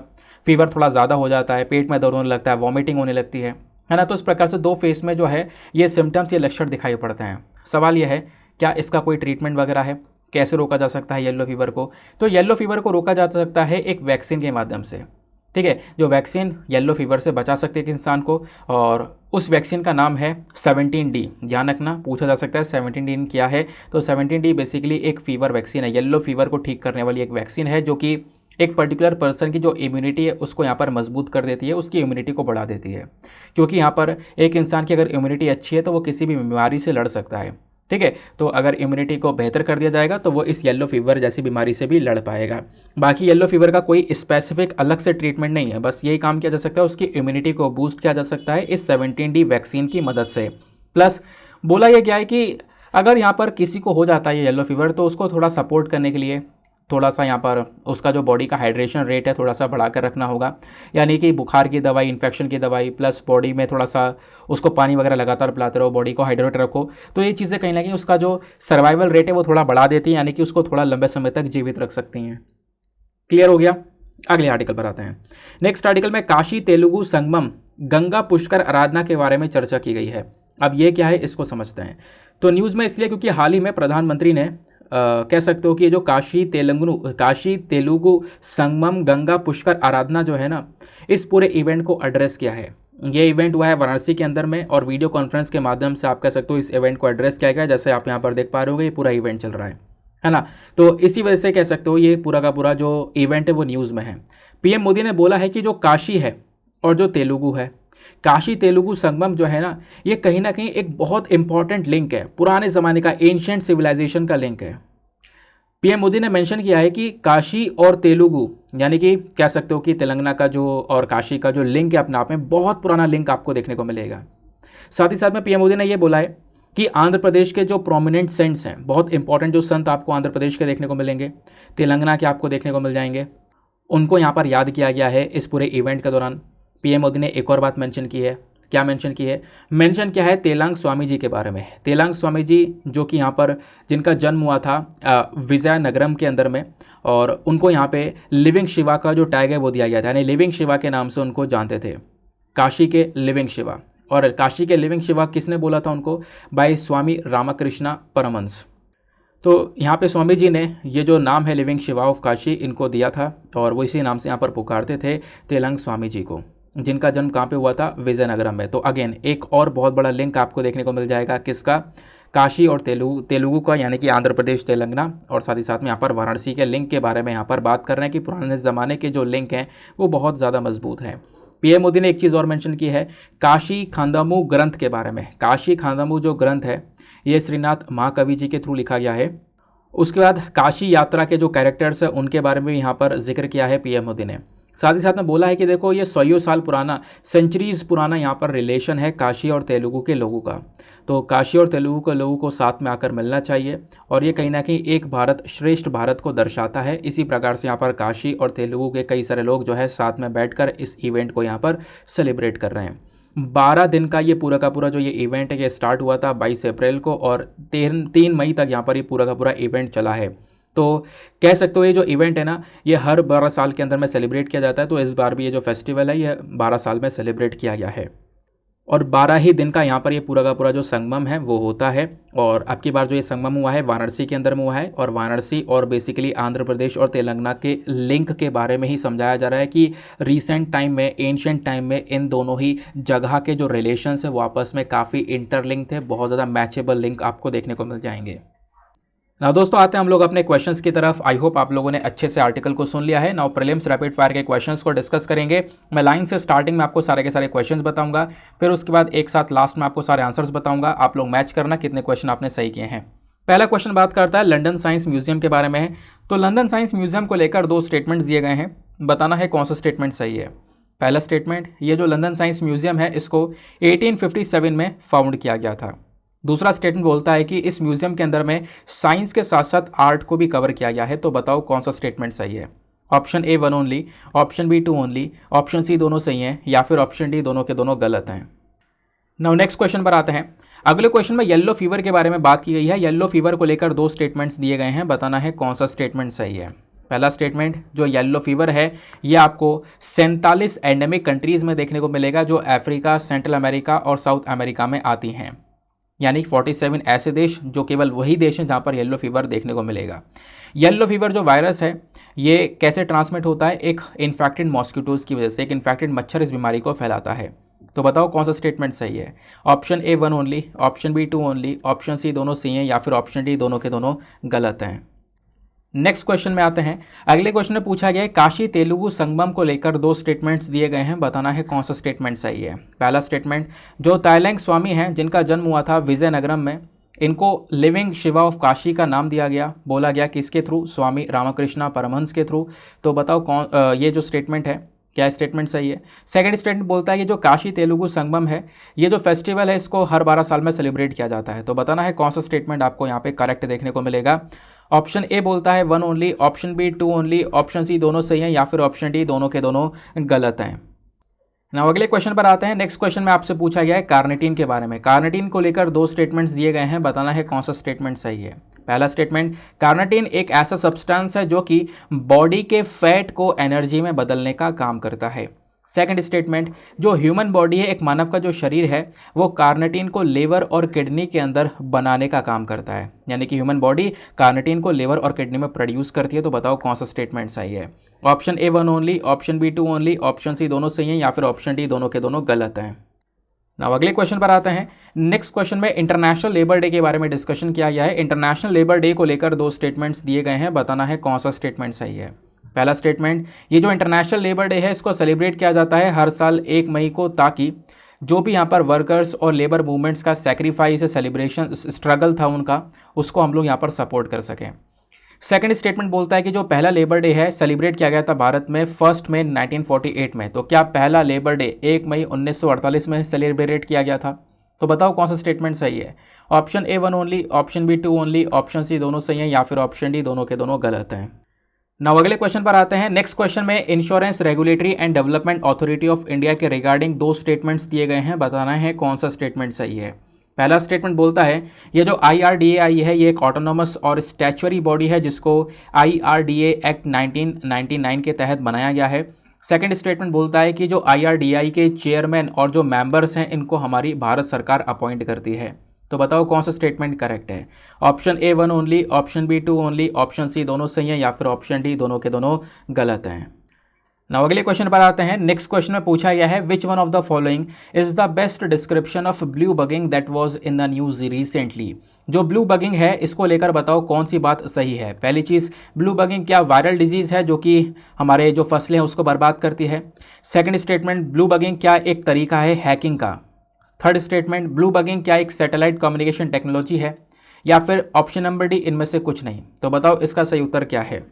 फीवर थोड़ा ज़्यादा हो जाता है, पेट में दर्द होने लगता है, वॉमिटिंग होने लगती है ना। तो इस प्रकार से 2 फेस में जो है ये सिम्टम्स, ये लक्षण दिखाई पड़ते हैं। सवाल यह है क्या इसका कोई ट्रीटमेंट वगैरह है, कैसे रोका जा सकता है येलो फीवर को। तो येलो फीवर को रोका जा सकता है एक वैक्सीन के माध्यम से, ठीक है। जो वैक्सीन येलो फीवर से बचा सकती है एक इंसान को, और उस वैक्सीन का नाम है 17D। ध्यान रखना, पूछा जा सकता है 17D क्या है। तो 17D बेसिकली एक फीवर वैक्सीन है, येलो फीवर को ठीक करने वाली एक वैक्सीन है, जो कि एक पर्टिकुलर पर्सन की जो इम्यूनिटी है उसको यहाँ पर मजबूत कर देती है, उसकी इम्यूनिटी को बढ़ा देती है। क्योंकि यहाँ पर एक इंसान की अगर इम्यूनिटी अच्छी है तो वो किसी भी बीमारी से लड़ सकता है, ठीक है। तो अगर इम्यूनिटी को बेहतर कर दिया जाएगा तो वो इस येलो फीवर जैसी बीमारी से भी लड़ पाएगा। बाकी येलो फीवर का कोई स्पेसिफिक अलग से ट्रीटमेंट नहीं है, बस यही काम किया जा सकता है, उसकी इम्यूनिटी को बूस्ट किया जा सकता है इस 17D वैक्सीन की मदद से। प्लस बोला यह क्या है कि अगर यहाँ पर किसी को हो जाता है येलो फीवर तो उसको थोड़ा सपोर्ट करने के लिए थोड़ा सा यहाँ पर उसका जो बॉडी का हाइड्रेशन रेट है थोड़ा सा बढ़ा कर रखना होगा। यानी कि बुखार की दवाई, इन्फेक्शन की दवाई, प्लस बॉडी में थोड़ा सा उसको पानी वगैरह लगातार पिलाते रहो, बॉडी को हाइड्रेट रखो। तो ये चीज़ें कहीं ना कहीं उसका जो सर्वाइवल रेट है वो थोड़ा बढ़ा देती हैं, यानी कि उसको थोड़ा लंबे समय तक जीवित रख सकती हैं। क्लियर हो गया। अगले आर्टिकल पर आते हैं। नेक्स्ट आर्टिकल में काशी तेलुगु संगमम गंगा पुष्कर आराधना के बारे में चर्चा की गई है। अब ये क्या है इसको समझते हैं। तो न्यूज़ में इसलिए क्योंकि हाल ही में प्रधानमंत्री ने कह सकते हो कि ये जो काशी तेलुगु संगमम गंगा पुष्कर आराधना जो है ना, इस पूरे इवेंट को एड्रेस किया है। ये इवेंट हुआ है वाराणसी के अंदर में, और वीडियो कॉन्फ्रेंस के माध्यम से आप कह सकते हो इस इवेंट को एड्रेस किया गया। जैसे आप यहाँ पर देख पा रहे होगे ये पूरा इवेंट चल रहा है ना। तो इसी वजह से कह सकते हो ये पूरा का पूरा जो इवेंट है वो न्यूज़ में है। पीएम मोदी ने बोला है कि जो काशी है और जो तेलुगु है, काशी तेलुगु संगमम जो है ना, ये कहीं ना कहीं एक बहुत इंपॉर्टेंट लिंक है, पुराने ज़माने का एंशिएंट सिविलाइजेशन का लिंक है। पीएम मोदी ने मेंशन किया है कि काशी और तेलुगु, यानी कि कह सकते हो कि तेलंगाना का जो और काशी का जो लिंक है अपने आप में बहुत पुराना लिंक आपको देखने को मिलेगा। साथ ही साथ में पीएम मोदी ने ये बोला है कि आंध्र प्रदेश के जो प्रोमिनेंट सेंट्स हैं, बहुत इंपॉर्टेंट जो संत आपको आंध्र प्रदेश के देखने को मिलेंगे, तेलंगाना के आपको देखने को मिल जाएंगे, उनको यहाँ पर याद किया गया है इस पूरे इवेंट के दौरान। पीएम मोदी ने एक और बात मेंशन की है। क्या मेंशन की है? मेंशन क्या है? तेलांग स्वामी जी के बारे में। तेलांग स्वामी जी जो कि यहाँ पर जिनका जन्म हुआ था विजयनगरम के अंदर में, और उनको यहाँ पे लिविंग शिवा का जो टैग है वो दिया गया था, यानी लिविंग शिवा के नाम से उनको जानते थे, काशी के लिविंग शिवा। और काशी के लिविंग शिवा किसने बोला था उनको? बाय स्वामी रामकृष्णा परमहंस। तो यहाँ पे स्वामी जी ने ये जो नाम है लिविंग शिवा ऑफ काशी इनको दिया था, और वो इसी नाम से यहाँ पर पुकारते थे तेलंग स्वामी जी को, जिनका जन्म कहाँ पे हुआ था? विजयनगरम में। तो अगेन एक और बहुत बड़ा लिंक आपको देखने को मिल जाएगा, किसका? काशी और तेलुगु का, यानी कि आंध्र प्रदेश तेलंगाना, और साथ ही साथ में यहाँ पर वाराणसी के लिंक के बारे में यहाँ पर बात कर रहे हैं कि पुराने ज़माने के जो लिंक हैं वो बहुत ज़्यादा मजबूत हैं। पीएम मोदी ने एक चीज़ और मेंशन की है काशी खांदामू ग्रंथ के बारे में। काशी खांदामू जो ग्रंथ है ये श्रीनाथ महाकवि जी के थ्रू लिखा गया है। उसके बाद काशी यात्रा के जो कैरेक्टर्स हैं उनके बारे में यहाँ पर जिक्र किया है पीएम मोदी ने। साथ ही साथ में बोला है कि देखो ये 100 साल पुराना, सेंचुरीज पुराना यहाँ पर रिलेशन है काशी और तेलुगु के लोगों का। तो काशी और तेलुगु के लोगों को साथ में आकर मिलना चाहिए, और ये कहीं ना कहीं एक भारत श्रेष्ठ भारत को दर्शाता है। इसी प्रकार से यहाँ पर काशी और तेलुगु के कई सारे लोग जो है साथ में बैठकर इस इवेंट को यहाँ पर सेलिब्रेट कर रहे हैं। 12 दिन का ये पूरा का पूरा जो ये इवेंट है ये स्टार्ट हुआ था 22 अप्रैल को, और 3 मई तक यहाँ पर ये पूरा का पूरा इवेंट चला है। तो कह सकते हो ये जो इवेंट है ना ये हर 12 साल के अंदर में सेलिब्रेट किया जाता है। तो इस बार भी ये जो फेस्टिवल है ये 12 साल में सेलिब्रेट किया गया है। और 12 ही दिन का यहाँ पर ये पूरा का पूरा जो संगमम है वो होता है। और अब की बार जो ये संगमम हुआ है वाराणसी के अंदर में हुआ है, और वाराणसी और बेसिकली आंध्र प्रदेश और तेलंगाना के लिंक के बारे में ही समझाया जा रहा है कि रीसेंट टाइम में, एंशिएंट टाइम में इन दोनों ही जगह के जो रिलेशंस है वो आपस में काफ़ी इंटरलिंक थे, बहुत ज़्यादा मैचेबल लिंक आपको देखने को मिल जाएंगे। नाउ दोस्तों आते हैं हम लोग अपने क्वेश्चंस की तरफ। आई होप आप लोगों ने अच्छे से आर्टिकल को सुन लिया है। नाउ प्रीलिम्स रैपिड फायर के क्वेश्चंस को डिस्कस करेंगे। मैं लाइन से स्टार्टिंग में आपको सारे के सारे क्वेश्चंस बताऊंगा, फिर उसके बाद एक साथ लास्ट में आपको सारे आंसर्स बताऊंगा। आप लोग मैच करना कितने क्वेश्चन आपने सही किए हैं। पहला क्वेश्चन बात करता है लंदन साइंस म्यूजियम के बारे में है। तो लंदन साइंस म्यूजियम को लेकर 2 स्टेटमेंट्स दिए गए हैं, बताना है कौन सा स्टेटमेंट सही है। पहला स्टेटमेंट, ये जो लंदन साइंस म्यूजियम है इसको 1857 में फाउंड किया गया था। दूसरा स्टेटमेंट बोलता है कि इस म्यूजियम के अंदर में साइंस के साथ साथ आर्ट को भी कवर किया गया है। तो बताओ कौन सा स्टेटमेंट सही है। Option A 1 only, option B 2 only, option C दोनों सही हैं, या फिर ऑप्शन डी दोनों के दोनों गलत हैं। नाउ नेक्स्ट क्वेश्चन पर आते हैं। अगले क्वेश्चन में येलो फीवर के बारे में बात की गई है। येलो फीवर को लेकर 2 स्टेटमेंट्स दिए गए हैं, बताना है कौन सा स्टेटमेंट सही है। पहला स्टेटमेंट, जो येलो फीवर है ये आपको 47 एंडेमिक कंट्रीज़ में देखने को मिलेगा जो अफ्रीका, सेंट्रल अमेरिका और साउथ अमेरिका में आती हैं। यानी 47 ऐसे देश जो केवल वही देश हैं जहाँ पर येलो फीवर देखने को मिलेगा। येलो फीवर जो वायरस है ये कैसे ट्रांसमिट होता है, एक इन्फेक्टेड मॉस्किटोज़ की वजह से। एक इन्फेक्टेड मच्छर इस बीमारी को फैलाता है। तो बताओ कौन सा स्टेटमेंट सही है। Option A 1 only, option B 2 only, option C दोनों सही हैं, या फिर ऑप्शन डी दोनों के दोनों गलत हैं। नेक्स्ट क्वेश्चन में आते हैं। अगले क्वेश्चन में पूछा गया है काशी तेलुगु संगमम को लेकर 2 स्टेटमेंट्स दिए गए हैं, बताना है कौन सा स्टेटमेंट सही है। पहला स्टेटमेंट, जो तायलैंग स्वामी हैं जिनका जन्म हुआ था विजयनगरम में, इनको लिविंग शिवा ऑफ काशी का नाम दिया गया। बोला गया किसके थ्रू, स्वामी रामकृष्णा परमहंस के थ्रू। तो बताओ कौन ये जो स्टेटमेंट है क्या स्टेटमेंट सही है। सेकंड स्टेटमेंट बोलता है कि जो काशी तेलुगु संगमम है ये जो फेस्टिवल है इसको हर 12 साल में सेलिब्रेट किया जाता है। तो बताना है कौन सा स्टेटमेंट आपको यहाँ पे करेक्ट देखने को मिलेगा। ऑप्शन ए बोलता है 1 only, option B 2 only, option C दोनों सही हैं, या फिर ऑप्शन डी दोनों के दोनों गलत हैं। नाउ अगले क्वेश्चन पर आते हैं। नेक्स्ट क्वेश्चन में आपसे पूछा गया है कार्निटीन के बारे में। कार्निटीन को लेकर 2 स्टेटमेंट्स दिए गए हैं, बताना है कौन सा स्टेटमेंट सही है। पहला स्टेटमेंट, कार्निटीन एक ऐसा सब्सटेंस है जो कि बॉडी के फैट को एनर्जी में बदलने का काम करता है। सेकंड स्टेटमेंट, जो ह्यूमन बॉडी है, एक मानव का जो शरीर है, वो कार्निटीन को लिवर और किडनी के अंदर बनाने का काम करता है। यानी कि ह्यूमन बॉडी कार्निटीन को लिवर और किडनी में प्रोड्यूस करती है। तो बताओ कौन सा स्टेटमेंट सही है। Option A 1 only, option B 2 only, option C दोनों सही हैं, या फिर ऑप्शन डी दोनों के दोनों गलत हैं। नाउ अगले क्वेश्चन पर आते हैं। नेक्स्ट क्वेश्चन में इंटरनेशनल लेबर डे के बारे में डिस्कशन किया गया है। इंटरनेशनल लेबर डे को लेकर 2 स्टेटमेंट्स दिए गए हैं, बताना है कौन सा स्टेटमेंट सही है। पहला स्टेटमेंट, ये जो इंटरनेशनल लेबर डे है इसको सेलिब्रेट किया जाता है हर साल 1 मई को, ताकि जो भी यहाँ पर वर्कर्स और लेबर मूवमेंट्स का सेक्रीफाइस है, सेलिब्रेशन, स्ट्रगल था उनका, उसको हम लोग यहाँ पर सपोर्ट कर सकें। सेकंड स्टेटमेंट बोलता है कि जो पहला लेबर डे है सेलिब्रेट किया गया था भारत में 1 मई 1948 में। तो क्या पहला लेबर डे 1 मई 1948 में सेलिब्रेट किया गया था। तो बताओ कौन सा स्टेटमेंट सही है। Option A 1 only, option B 2 only, option C दोनों सही हैं, या फिर ऑप्शन डी दोनों के दोनों गलत हैं। नाउ अगले क्वेश्चन पर आते हैं। नेक्स्ट क्वेश्चन में insurance regulatory and development authority of India के रिगार्डिंग 2 स्टेटमेंट्स दिए गए हैं, बताना है कौन सा स्टेटमेंट सही है। पहला स्टेटमेंट बोलता है ये जो IRDAI है ये एक ऑटोनोमस और स्टैच्यूरी बॉडी है जिसको IRDA एक्ट 1999 के तहत बनाया गया है। सेकंड स्टेटमेंट बोलता है कि जो IRDAI के चेयरमैन और जो मेंबर्स हैं इनको हमारी भारत सरकार अपॉइंट करती है। तो बताओ कौन सा स्टेटमेंट करेक्ट है। Option A 1 only, option B 2 only, option C दोनों सही हैं, या फिर ऑप्शन डी दोनों के दोनों गलत हैं। नाउ अगले क्वेश्चन पर आते हैं। नेक्स्ट क्वेश्चन में पूछा गया है which one of the following is the best description of blue bugging that was in the news recently. जो ब्लू बगिंग है इसको लेकर बताओ कौन सी बात सही है। पहली चीज़, ब्लू बगिंग क्या वायरल डिजीज़ है जो कि हमारे जो फसलें हैं उसको बर्बाद करती है। सेकंड स्टेटमेंट, ब्लू बगिंग क्या एक तरीका है हैकिंग का। थर्ड स्टेटमेंट, ब्लू बगिंग क्या एक सैटेलाइट कम्युनिकेशन टेक्नोलॉजी है, या फिर ऑप्शन नंबर डी इनमें से कुछ नहीं। तो बताओ इसका सही उत्तर क्या है।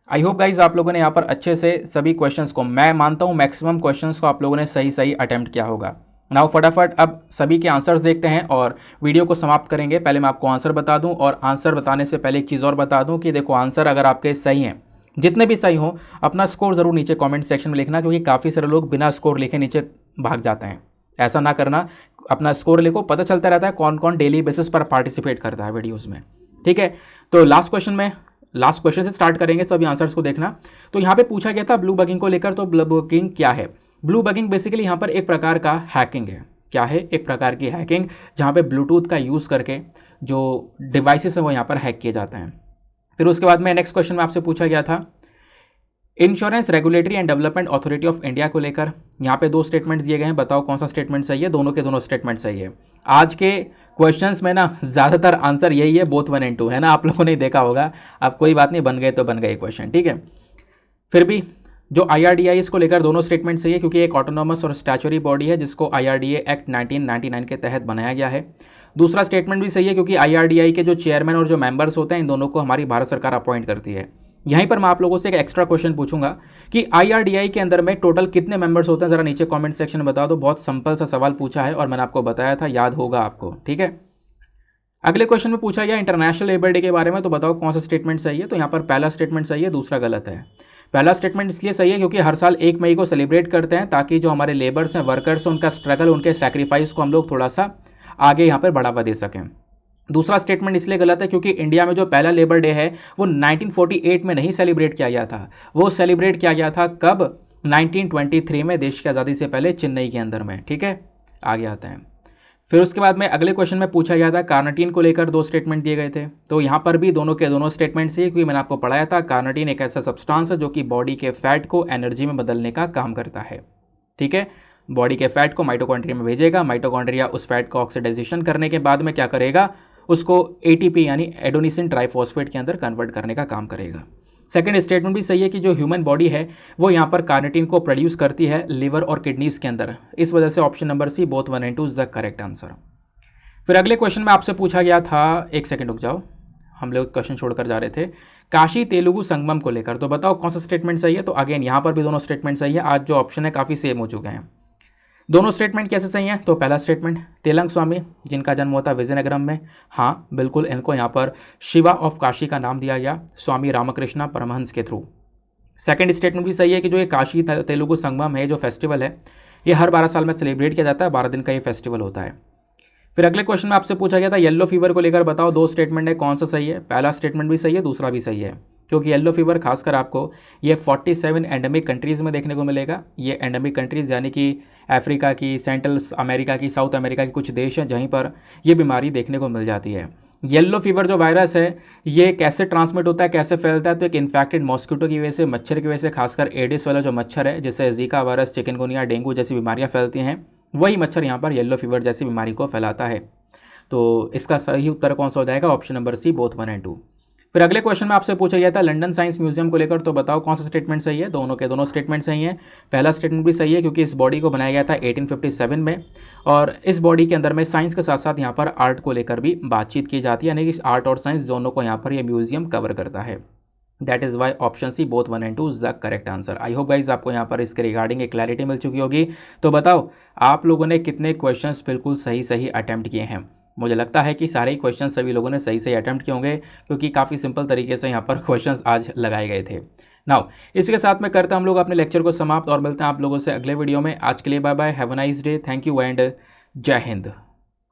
आई होप गाइज आप लोगों ने यहाँ पर अच्छे से सभी क्वेश्चंस को, मैं मानता हूँ मैक्सिमम क्वेश्चंस को आप लोगों ने सही अटेम्प्ट किया होगा। नाउ फटाफट अब सभी के आंसर्स देखते हैं और वीडियो को समाप्त करेंगे। पहले मैं आपको आंसर बता दूं, और आंसर बताने से पहले एक चीज़ और बता दूं कि देखो आंसर अगर आपके सही हैं, जितने भी सही हो, अपना स्कोर ज़रूर नीचे कमेंट सेक्शन में लिखना, क्योंकि काफ़ी सारे लोग बिना स्कोर लिखे नीचे भाग जाते हैं। ऐसा ना करना, अपना स्कोर लिखो, पता चलता रहता है कौन कौन डेली बेसिस पर पार्टिसिपेट करता है वीडियोज़ में। ठीक है, तो लास्ट क्वेश्चन से स्टार्ट करेंगे, सभी आंसर्स को देखना। तो यहाँ पे पूछा गया था ब्लू बगिंग को लेकर, तो ब्लू बगिंग क्या है। ब्लू बगिंग बेसिकली यहाँ पर एक प्रकार का हैकिंग है। क्या है, एक प्रकार की हैकिंग, जहाँ पे ब्लूटूथ का यूज़ करके जो डिवाइसेस हैं वो यहाँ पर हैक किए जाते हैं। फिर उसके बाद में नेक्स्ट क्वेश्चन में आपसे पूछा गया था insurance regulatory and development authority of India को लेकर। यहाँ पे 2 स्टेटमेंट्स दिए गए हैं, बताओ कौन सा स्टेटमेंट सही है। दोनों के दोनों स्टेटमेंट सही है। आज के क्वेश्चंस में ना ज़्यादातर आंसर यही है, बोथ 1 and 2 है ना, आप लोगों ने देखा होगा। अब कोई बात नहीं, बन गए तो बन गए क्वेश्चन, ठीक है। फिर भी जो IRDAI को लेकर दोनों स्टेटमेंट सही है, क्योंकि एक ऑटोनॉमस और स्टैचुटरी बॉडी है जिसको IRDA एक्ट 1999 के तहत बनाया गया है। दूसरा स्टेटमेंट भी सही है, क्योंकि IRDAI के जो चेयरमैन और जो मेंबर्स होते हैं इन दोनों को हमारी भारत सरकार अपॉइंट करती है। यहीं पर मैं आप लोगों से एक एक्स्ट्रा क्वेश्चन पूछूंगा कि IRDAI के अंदर में टोटल कितने मेंबर्स होते हैं, ज़रा नीचे कमेंट सेक्शन में बता दो। बहुत सिंपल सा सवाल पूछा है और मैंने आपको बताया था, याद होगा आपको, ठीक है। अगले क्वेश्चन में पूछा गया इंटरनेशनल लेबर डे के बारे में, तो बताओ कौन सा स्टेटमेंट सही है। तो यहाँ पर पहला स्टेटमेंट सही है, दूसरा गलत है। पहला स्टेटमेंट इसलिए सही है क्योंकि हर साल 1 मई को सेलिब्रेट करते हैं ताकि जो हमारे लेबर्स हैं, वर्कर्स हैं, उनका स्ट्रगल, उनके सैक्रिफाइस को हम लोग थोड़ा सा आगे यहाँ पर बढ़ावा दे सकें। दूसरा स्टेटमेंट इसलिए गलत है क्योंकि इंडिया में जो पहला लेबर डे है वो 1948 में नहीं सेलिब्रेट किया गया था, वो सेलिब्रेट किया गया था कब, 1923 में, देश की आज़ादी से पहले, चेन्नई के अंदर में, ठीक है। आगे आते हैं। फिर उसके बाद में अगले क्वेश्चन में पूछा गया था कार्निटीन को लेकर 2 स्टेटमेंट दिए गए थे। तो यहाँ पर भी दोनों के दोनों स्टेटमेंट से, क्योंकि मैंने आपको पढ़ाया था कार्निटीन एक ऐसा सब्सटेंस है जो कि बॉडी के फैट को एनर्जी में बदलने का काम करता है, ठीक है। बॉडी के फैट को माइटोकॉन्ड्रिया में भेजेगा, माइटोकॉन्ड्रिया उस फैट को ऑक्सीडाइजेशन करने के बाद में क्या करेगा, उसको ATP यानी एडोनिसिन ट्राइफॉस्फेट के अंदर कन्वर्ट करने का काम करेगा। सेकंड स्टेटमेंट भी सही है कि जो ह्यूमन बॉडी है वो यहाँ पर कार्निटीन को प्रोड्यूस करती है लिवर और किडनीज के अंदर। इस वजह से option number C, both 1 and 2 is the correct answer. फिर अगले क्वेश्चन में आपसे पूछा गया था, एक सेकंड रुक जाओ, हम लोग क्वेश्चन छोड़कर जा रहे थे, काशी तेलुगु संगमम को लेकर। तो बताओ कौन सा स्टेटमेंट सही है। तो अगेन यहाँ पर भी दोनों स्टेटमेंट सही है। आज जो ऑप्शन है काफ़ी सेम हो चुके हैं। दोनों स्टेटमेंट कैसे सही हैं। तो पहला स्टेटमेंट, तेलंग स्वामी जिनका जन्म होता है विजयनगरम में, हाँ बिल्कुल, इनको यहाँ पर शिवा ऑफ काशी का नाम दिया गया स्वामी रामकृष्णा परमहंस के थ्रू। सेकंड स्टेटमेंट भी सही है कि जो ये काशी तेलुगु संगमम है, जो फेस्टिवल है, ये हर 12 साल में सेलिब्रेट किया जाता है, 12 दिन का ये फेस्टिवल होता है। फिर अगले क्वेश्चन में आपसे पूछा गया था येलो फीवर को लेकर, बताओ 2 स्टेटमेंट है, कौन सा सही है। पहला स्टेटमेंट भी सही है, दूसरा भी सही है, क्योंकि येलो फीवर खासकर आपको ये 47 एंडेमिक कंट्रीज़ में देखने को मिलेगा। ये एंडेमिक कंट्रीज़ यानी कि अफ्रीका की, सेंट्रल अमेरिका की, साउथ अमेरिका के कुछ देश हैं जहीं पर ये बीमारी देखने को मिल जाती है। येलो फीवर जो वायरस है ये कैसे ट्रांसमिट होता है, कैसे फैलता है, तो एक इन्फेक्टेड मॉस्किटो की वजह से, मच्छर की वजह से, खासकर एडिस वाला जो मच्छर है जिससे जीका वायरस, चिकनगुनिया, डेंगू जैसी बीमारियाँ फैलती हैं, वही मच्छर यहाँ पर येलो फीवर जैसी बीमारी को फैलाता है। तो इसका सही उत्तर कौन सा हो जाएगा, option number C, both 1 and 2। फिर अगले क्वेश्चन में आपसे पूछा गया था लंदन साइंस म्यूजियम को लेकर, तो बताओ कौन सा स्टेटमेंट सही है। दोनों के दोनों स्टेटमेंट सही हैं। पहला स्टेटमेंट भी सही है क्योंकि इस बॉडी को बनाया गया था 1857 में, और इस बॉडी के अंदर में साइंस के साथ साथ यहाँ पर आर्ट को लेकर भी बातचीत की जाती है, यानी कि आर्ट और साइंस दोनों को यहाँ पर ये म्यूजियम कवर करता है। That is why option C, both 1 and 2 is the correct answer. I hope guys आपको यहाँ पर इसके रिगार्डिंग एक क्लैरिटी मिल चुकी होगी। तो बताओ आप लोगों ने कितने क्वेश्चंस बिल्कुल सही सही अटैम्प्ट किए हैं। मुझे लगता है कि सारे ही क्वेश्चन सभी लोगों ने सही सही अटैम्प्ट किए होंगे, क्योंकि काफ़ी सिंपल तरीके से यहाँ पर क्वेश्चंस आज लगाए गए थे। नाउ इसके साथ में करते हैं हम लोग अपने लेक्चर को समाप्त और मिलते हैं आप लोगों से अगले वीडियो में। आज के लिए bye bye, have a nice day, thank you and जय हिंद।